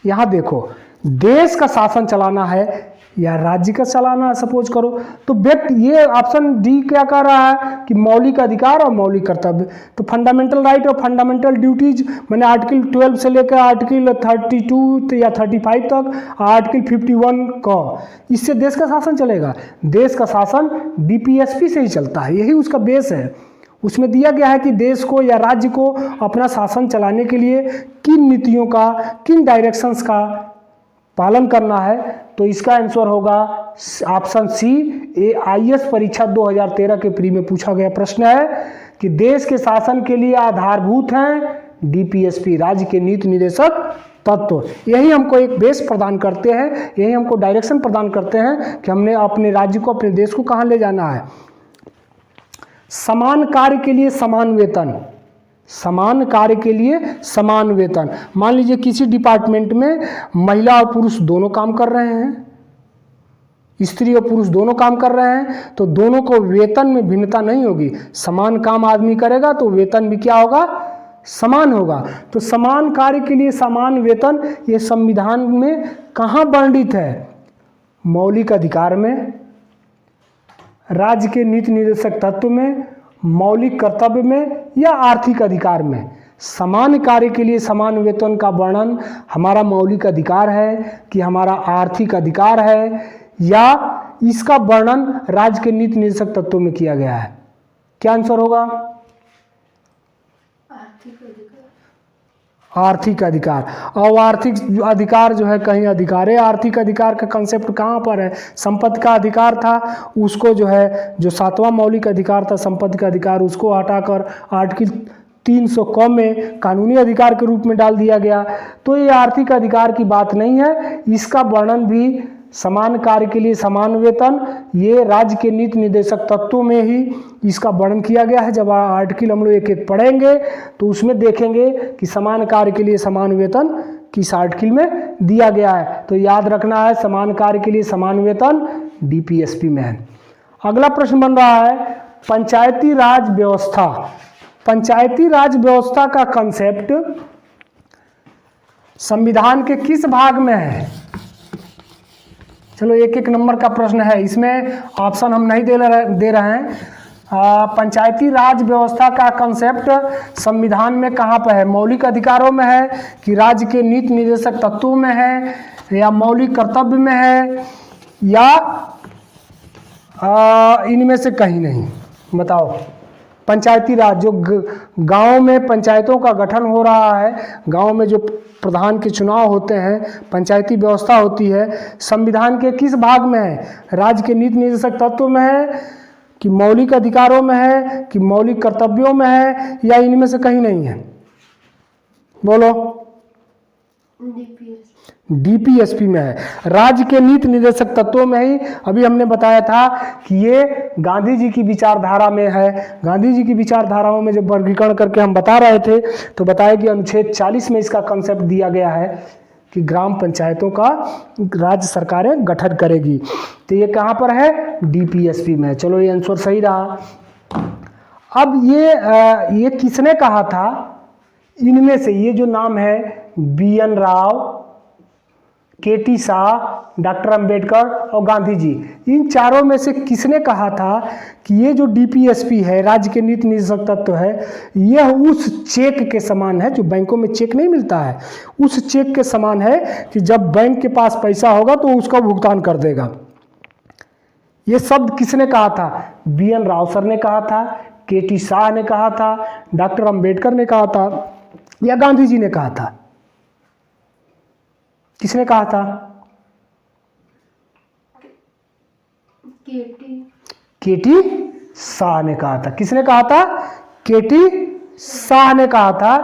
Speaker 1: यहां देखो, देश का शासन चलाना है या राज्य का चलाना है सपोज करो, तो व्यक्ति, ये ऑप्शन डी क्या कह रहा है कि मौलिक अधिकार और मौलिक कर्तव्य। तो फंडामेंटल राइट और फंडामेंटल ड्यूटीज, मैंने आर्टिकल 12 से लेकर आर्टिकल 32 या 35 तक, आर्टिकल 51 का, इससे देश का शासन चलेगा। देश का शासन DPSP से ही चलता है, यही उसका बेस है। उसमें दिया गया है कि देश को या राज्य को अपना शासन चलाने के लिए किन नीतियों का, किन डायरेक्शंस का पालन करना है। तो इसका आंसर होगा ऑप्शन सी। IAS परीक्षा 2013 के प्री में पूछा गया प्रश्न है कि देश के शासन के लिए आधारभूत हैं DPSP, राज्य के नीति निर्देशक तत्व। यही हमको एक बेस प्रदान करते हैं, यही हमको डायरेक्शन प्रदान करते हैं कि हमने अपने राज्य को, अपने देश को कहाँ ले जाना है। समान कार्य के लिए समान वेतन, समान कार्य के लिए समान वेतन। मान लीजिए किसी डिपार्टमेंट में महिला और पुरुष दोनों काम कर रहे हैं, स्त्री और पुरुष दोनों काम कर रहे हैं, तो दोनों को वेतन में भिन्नता नहीं होगी। समान काम आदमी करेगा तो वेतन भी क्या होगा? समान होगा। तो समान कार्य के लिए समान वेतन, ये संविधान में कहाँ वर्णित है? मौलिक अधिकार में, राज्य के नीति निर्देशक तत्व में, मौलिक कर्तव्य में या आर्थिक अधिकार में। समान कार्य के लिए समान वेतन का वर्णन हमारा मौलिक अधिकार है कि हमारा आर्थिक अधिकार है, या इसका वर्णन राज्य के नीति निर्देशक तत्वों में किया गया है? क्या आंसर होगा? आर्थिक अधिकार। और आर्थिक अधिकार जो है, कहीं अधिकार है, आर्थिक अधिकार का कंसेप्ट कहाँ पर है? संपत्ति का अधिकार था, उसको जो है, जो 7वां मौलिक अधिकार था संपत्ति का अधिकार, उसको हटाकर आर्टिकल 300 क में कानूनी अधिकार के रूप में डाल दिया गया। तो ये आर्थिक अधिकार की बात नहीं है, इसका वर्णन भी समान कार्य के लिए समान वेतन, ये राज्य के नीति निर्देशक तत्वों में ही इसका वर्णन किया गया है। जब आर्टिकल हम लोग एक एक पढ़ेंगे तो उसमें देखेंगे कि समान कार्य के लिए समान वेतन किस आर्टिकल में दिया गया है। तो याद रखना है, समान कार्य के लिए समान वेतन DPSP में है। अगला प्रश्न बन रहा है, पंचायती राज व्यवस्था। पंचायती राज व्यवस्था का कंसेप्ट संविधान के किस भाग में है? चलो एक एक नंबर का प्रश्न है, इसमें ऑप्शन हम नहीं दे रहे हैं। पंचायती राज व्यवस्था का कंसेप्ट संविधान में कहाँ पर है? मौलिक अधिकारों में है कि राज्य के नीति निर्देशक तत्वों में है, या मौलिक कर्तव्य में है, या इनमें से कहीं नहीं? बताओ। पंचायती राज, जो गांव में पंचायतों का गठन हो रहा है, गांव में जो प्रधान के चुनाव होते हैं, पंचायती व्यवस्था होती है, संविधान के किस भाग में है? राज्य के नीति निर्देशक तत्व में है, कि मौलिक अधिकारों में है, कि मौलिक कर्तव्यों में है, या इनमें से कहीं नहीं है? बोलो। डीपीएसपी में है, राज्य के नीति निर्देशक तत्वों में ही। अभी हमने बताया था कि ये गांधी जी की विचारधारा में है। गांधी जी की विचारधाराओं में जब वर्गीकरण करके हम बता रहे थे तो बताया कि अनुच्छेद 40 में इसका कंसेप्ट दिया गया है कि ग्राम पंचायतों का राज्य सरकारें गठन करेगी। तो ये कहाँ पर है? डीपीएसपी में। चलो ये आंसर सही रहा। अब ये किसने कहा था? इनमें से ये जो नाम है, BN Rao, KT Shah, doctor Ambedkar और गांधी जी, इन चारों में से किसने कहा था कि ये जो डीपीएसपी है, राज्य के नीति निर्देशक तत्व है, यह उस चेक के समान है जो बैंकों में चेक नहीं मिलता है, उस चेक के समान है कि जब बैंक के पास पैसा होगा तो उसका भुगतान कर देगा। ये शब्द किसने कहा था? BN राव सर ने कहा था, KT शाह ने कहा था, डॉक्टर अंबेडकर ने कहा था, या गांधी जी ने कहा था? किसने कहा था? KT शाह ने कहा था। किसने कहा था? KT शाह ने कहा था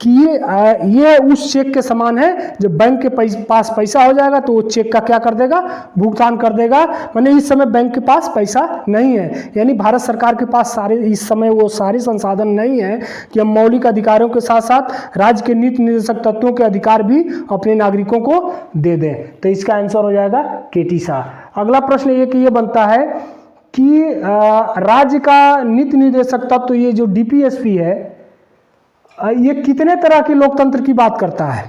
Speaker 1: कि ये उस चेक के समान है, जब बैंक के पास पैसा हो जाएगा तो वो चेक का क्या कर देगा? भुगतान कर देगा। माने इस समय बैंक के पास पैसा नहीं है, यानी भारत सरकार के पास इस समय वो सारे संसाधन नहीं है कि हम मौलिक अधिकारों के साथ साथ राज्य के नीति निर्देशक तत्वों के अधिकार भी अपने नागरिकों को दे दें। तो इसका आंसर हो जाएगा KT शाह। अगला प्रश्न ये बनता है कि राज्य का नीति निर्देशक तत्व, ये जो डीपीएसपी है, ये कितने तरह के लोकतंत्र की बात करता है?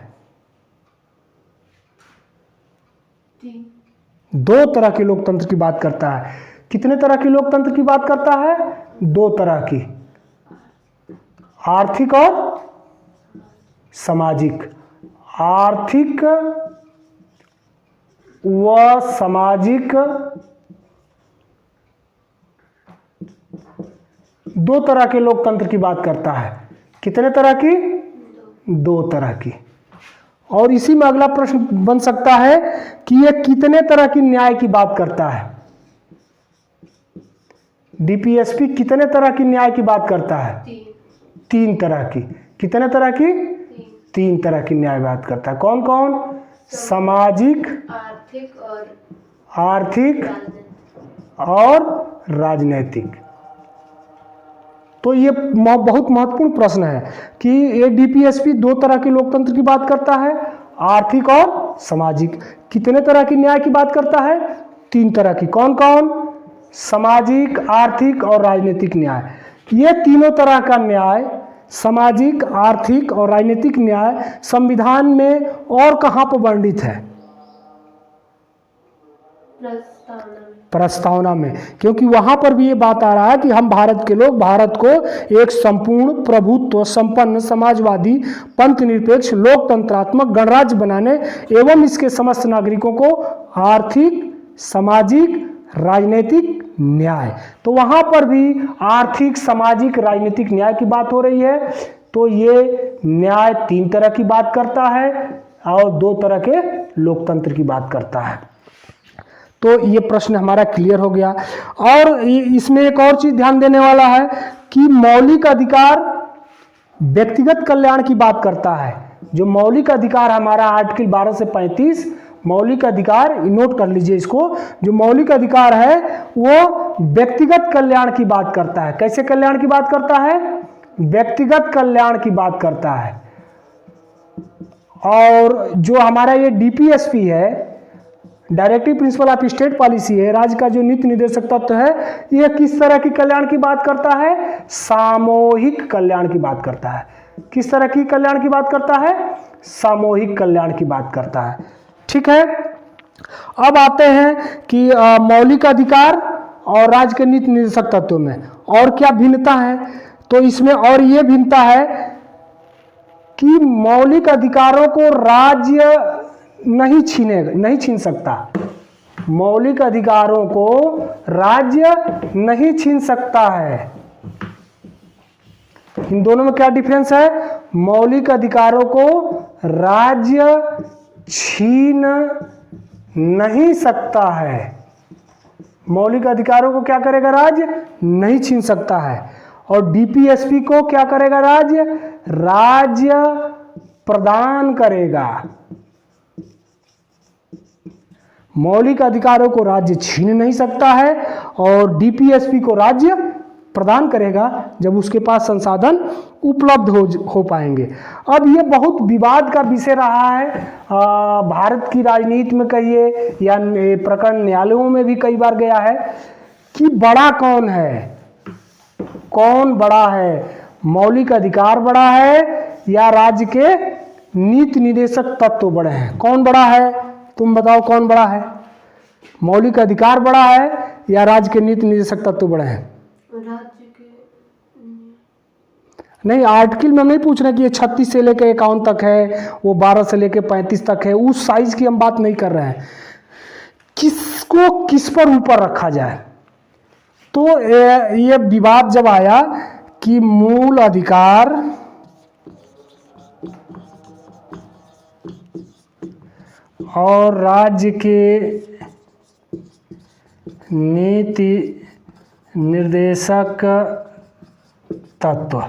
Speaker 1: 2 तरह के लोकतंत्र की बात करता है। कितने तरह के लोकतंत्र की बात करता है? 2 तरह की, आर्थिक और सामाजिक। आर्थिक व सामाजिक 2 तरह के लोकतंत्र की बात करता है। कितने तरह की? 2 तरह की। और इसी में अगला प्रश्न बन सकता है कि यह कितने तरह की न्याय की बात करता है? डीपीएसपी कितने तरह की न्याय की बात करता है? 3 तरह की। कितने तरह की? 3 तरह की न्याय बात करता है। कौन कौन? सामाजिक, आर्थिक और राजनैतिक। तो ये बहुत महत्वपूर्ण प्रश्न है कि ये डीपीएसपी 2 तरह के लोकतंत्र की बात करता है, आर्थिक और सामाजिक। कितने तरह की न्याय की बात करता है? 3 तरह की। कौन कौन? सामाजिक, आर्थिक और राजनीतिक न्याय। ये तीनों तरह का न्याय, सामाजिक, आर्थिक और राजनीतिक न्याय, संविधान में और कहाँ पर वर्णित है? प्रस्तावना में। क्योंकि वहां पर भी ये बात आ रहा है कि हम भारत के लोग भारत को एक संपूर्ण प्रभुत्व संपन्न समाजवादी पंथ निरपेक्ष लोकतंत्रात्मक गणराज्य बनाने एवं इसके समस्त नागरिकों को आर्थिक, सामाजिक, राजनीतिक न्याय। तो वहां पर भी आर्थिक, सामाजिक, राजनीतिक न्याय की बात हो रही है। तो ये न्याय 3 तरह की बात करता है और 2 तरह के लोकतंत्र की बात करता है। तो ये प्रश्न हमारा क्लियर हो गया। और इसमें एक और चीज ध्यान देने वाला है कि मौलिक अधिकार व्यक्तिगत कल्याण की बात करता है। जो मौलिक अधिकार हमारा आर्टिकल 12 से 35 मौलिक अधिकार, नोट कर लीजिए इसको, जो मौलिक अधिकार है वो व्यक्तिगत कल्याण की बात करता है। कैसे कल्याण की बात करता है? व्यक्तिगत कल्याण की बात करता है। और जो हमारा ये डीपीएसपी है, directive principle of state policy है, राज्य का जो नीति निर्देशक तत्व है, यह किस तरह की कल्याण की बात करता है? सामूहिक कल्याण की बात करता है। किस तरह की कल्याण की बात करता है? सामूहिक कल्याण की बात करता है। ठीक है। अब आते हैं कि मौलिक अधिकार और राज्य के नीति निर्देशक तत्व में और क्या भिन्नता है। तो इसमें और ये भिन्नता है कि मौलिक अधिकारों को राज्य नहीं छीन सकता। मौलिक अधिकारों को राज्य नहीं छीन सकता है। इन दोनों में क्या डिफरेंस है? मौलिक अधिकारों को राज्य छीन नहीं सकता है। मौलिक अधिकारों को क्या करेगा? राज्य नहीं छीन सकता है। और डीपीएसपी को क्या करेगा? राज्य प्रदान करेगा। मौलिक अधिकारों को राज्य छीन नहीं सकता है और डीपीएसपी को राज्य प्रदान करेगा जब उसके पास संसाधन उपलब्ध हो पाएंगे। अब ये बहुत विवाद का विषय रहा है भारत की राजनीति में, कहिए या प्रकरण न्यायालयों में भी कई बार गया है कि बड़ा कौन है, कौन बड़ा है? मौलिक अधिकार बड़ा है या राज्य के नीति निर्देशक तत्व बड़े हैं? कौन बड़ा है? तुम बताओ कौन बड़ा है? मौलिक अधिकार बड़ा है या राज्य के नीति निर्देशक तत्व बड़े हैं?
Speaker 2: राज्य के
Speaker 1: नहीं, आर्टिकल में हम नहीं पूछ रहे कि ये 36 से लेकर 51 तक है, वो 12 से लेकर 35 तक है, उस साइज की हम बात नहीं कर रहे हैं। किसको किस पर ऊपर रखा जाए? तो ये विवाद जब आया कि मूल अधिकार और राज्य के नीति निर्देशक तत्व,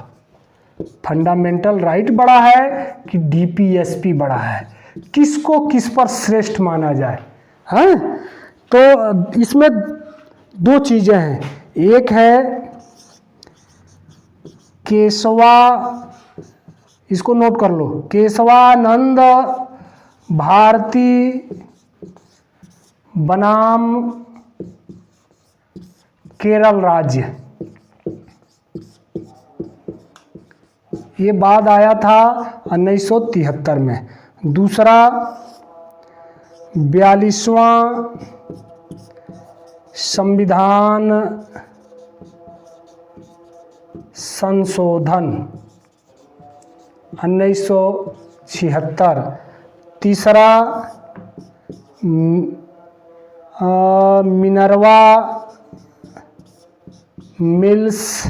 Speaker 1: फंडामेंटल राइट बड़ा है कि डीपीएसपी बड़ा है, किसको किस पर श्रेष्ठ माना जाए? हाँ, तो इसमें दो चीजें हैं। एक है केशवा, इसको नोट कर लो, केशवानंद भारती बनाम केरल राज्य, ये बाद आया था 1973 में। दूसरा 42वां संविधान संशोधन 1976। तीसरा मिनर्वा मिल्स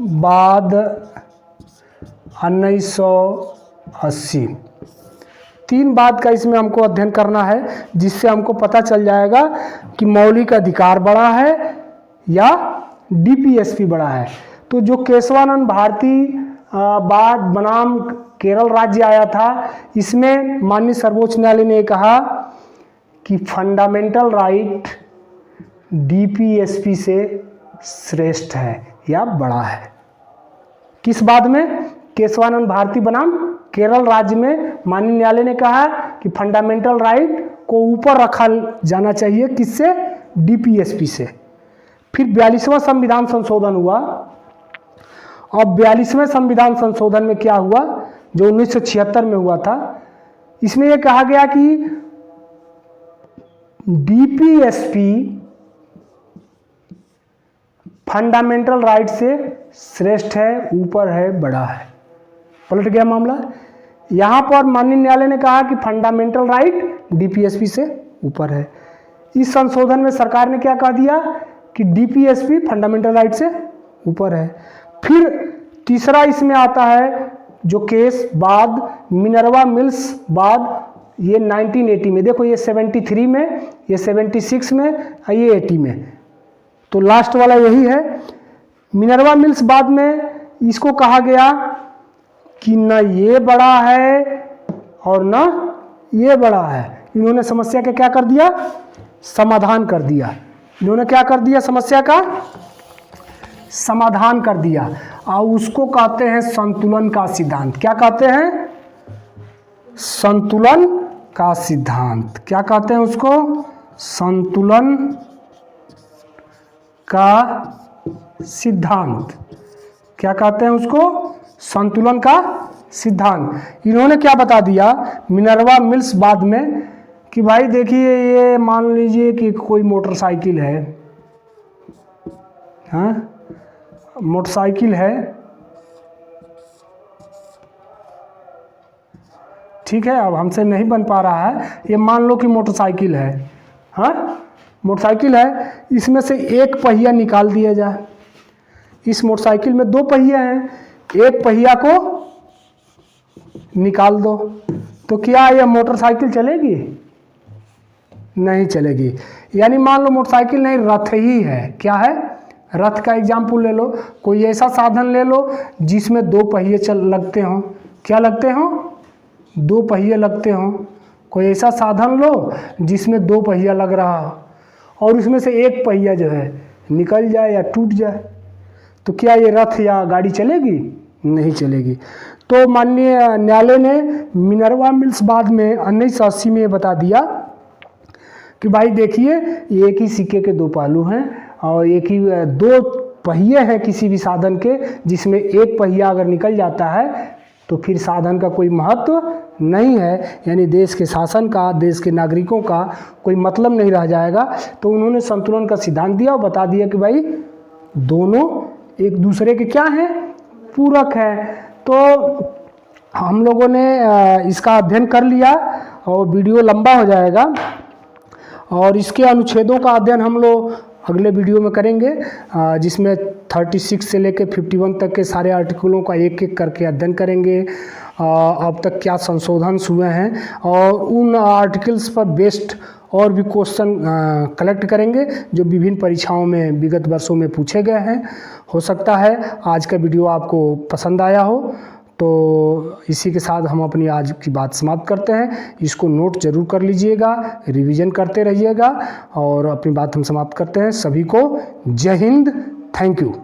Speaker 1: बाद 1980। 3 बात का इसमें हमको अध्ययन करना है जिससे हमको पता चल जाएगा कि मौलिक अधिकार बड़ा है या डीपीएसपी बड़ा है। तो जो केशवानंद भारती बाद बनाम केरल राज्य आया था, इसमें माननीय सर्वोच्च न्यायालय ने कहा कि फंडामेंटल राइट डीपीएसपी से श्रेष्ठ है या बड़ा है। किस बात में? केशवानंद भारती बनाम केरल राज्य में माननीय न्यायालय ने कहा कि फंडामेंटल राइट को ऊपर रखा जाना चाहिए, किससे? डीपीएसपी से। फिर 42वां संविधान संशोधन हुआ और 42वें संविधान संशोधन में क्या हुआ, जो 1976 में हुआ था, इसमें यह कहा गया कि डीपीएसपी फंडामेंटल राइट से श्रेष्ठ है, ऊपर है, बड़ा है। पलट गया मामला। यहां पर माननीय न्यायालय ने कहा कि फंडामेंटल राइट डीपीएसपी से ऊपर है। इस संशोधन में सरकार ने क्या कह दिया कि डीपीएसपी फंडामेंटल राइट से ऊपर है। फिर तीसरा इसमें आता है जो केस बाद मिनर्वा मिल्स बाद, ये 1980 में, देखो ये 73 में, ये 76 में, ये 80 में, तो लास्ट वाला यही है। मिनर्वा मिल्स बाद में इसको कहा गया कि न ये बड़ा है और न ये बड़ा है। इन्होंने समस्या का क्या कर दिया? समाधान कर दिया। इन्होंने क्या कर दिया? समस्या का समाधान कर दिया। और उसको कहते हैं संतुलन का सिद्धांत। क्या कहते हैं? संतुलन का सिद्धांत। क्या कहते हैं उसको? संतुलन का सिद्धांत। क्या कहते हैं उसको? संतुलन का सिद्धांत। इन्होंने क्या बता दिया मिनर्वा मिल्स बाद में कि भाई देखिए, ये मान लीजिए कि कोई मोटरसाइकिल है, हाँ, मोटरसाइकिल है, ठीक है, अब हमसे नहीं बन पा रहा है, ये मान लो कि मोटरसाइकिल है, हाँ, मोटरसाइकिल है, इसमें से एक पहिया निकाल दिया जाए। इस मोटरसाइकिल में 2 पहिए हैं, एक पहिया को निकाल दो, तो क्या यह मोटरसाइकिल चलेगी? नहीं चलेगी। यानी मान लो मोटरसाइकिल नहीं, रथ ही है। क्या है? रथ का एग्जाम्पल ले लो। कोई ऐसा साधन ले लो जिसमें 2 पहिए लगते हों। क्या लगते हों? 2 पहिए लगते हों। कोई ऐसा साधन लो जिसमें 2 पहिया लग रहा हो और उसमें से एक पहिया जो है निकल जाए या टूट जाए, तो क्या ये रथ या गाड़ी चलेगी? नहीं चलेगी। तो माननीय न्यायालय ने मिनर्वा मिल्स बाद में 1980 में बता दिया कि भाई देखिए, एक ही सिक्के के 2 पहलू हैं और एक ही 2 पहिए हैं किसी भी साधन के, जिसमें एक पहिया अगर निकल जाता है तो फिर साधन का कोई महत्व नहीं है, यानी देश के शासन का, देश के नागरिकों का कोई मतलब नहीं रह जाएगा। तो उन्होंने संतुलन का सिद्धांत दिया और बता दिया कि भाई दोनों एक दूसरे के क्या हैं? पूरक हैं। तो हम लोगों ने इसका अध्ययन कर लिया और वीडियो लंबा हो जाएगा और इसके अनुच्छेदों का अध्ययन हम लोग अगले वीडियो में करेंगे, जिसमें 36 से लेकर 51 तक के सारे आर्टिकलों का एक एक करके अध्ययन करेंगे। अब तक क्या संशोधन हुए हैं और उन आर्टिकल्स पर बेस्ड और भी क्वेश्चन कलेक्ट करेंगे जो विभिन्न परीक्षाओं में विगत वर्षों में पूछे गए हैं। हो सकता है आज का वीडियो आपको पसंद आया हो। तो इसी के साथ हम अपनी आज की बात समाप्त करते हैं। इसको नोट जरूर कर लीजिएगा, रिवीजन करते रहिएगा और अपनी बात हम समाप्त करते हैं। सभी को जय हिंद, थैंक यू।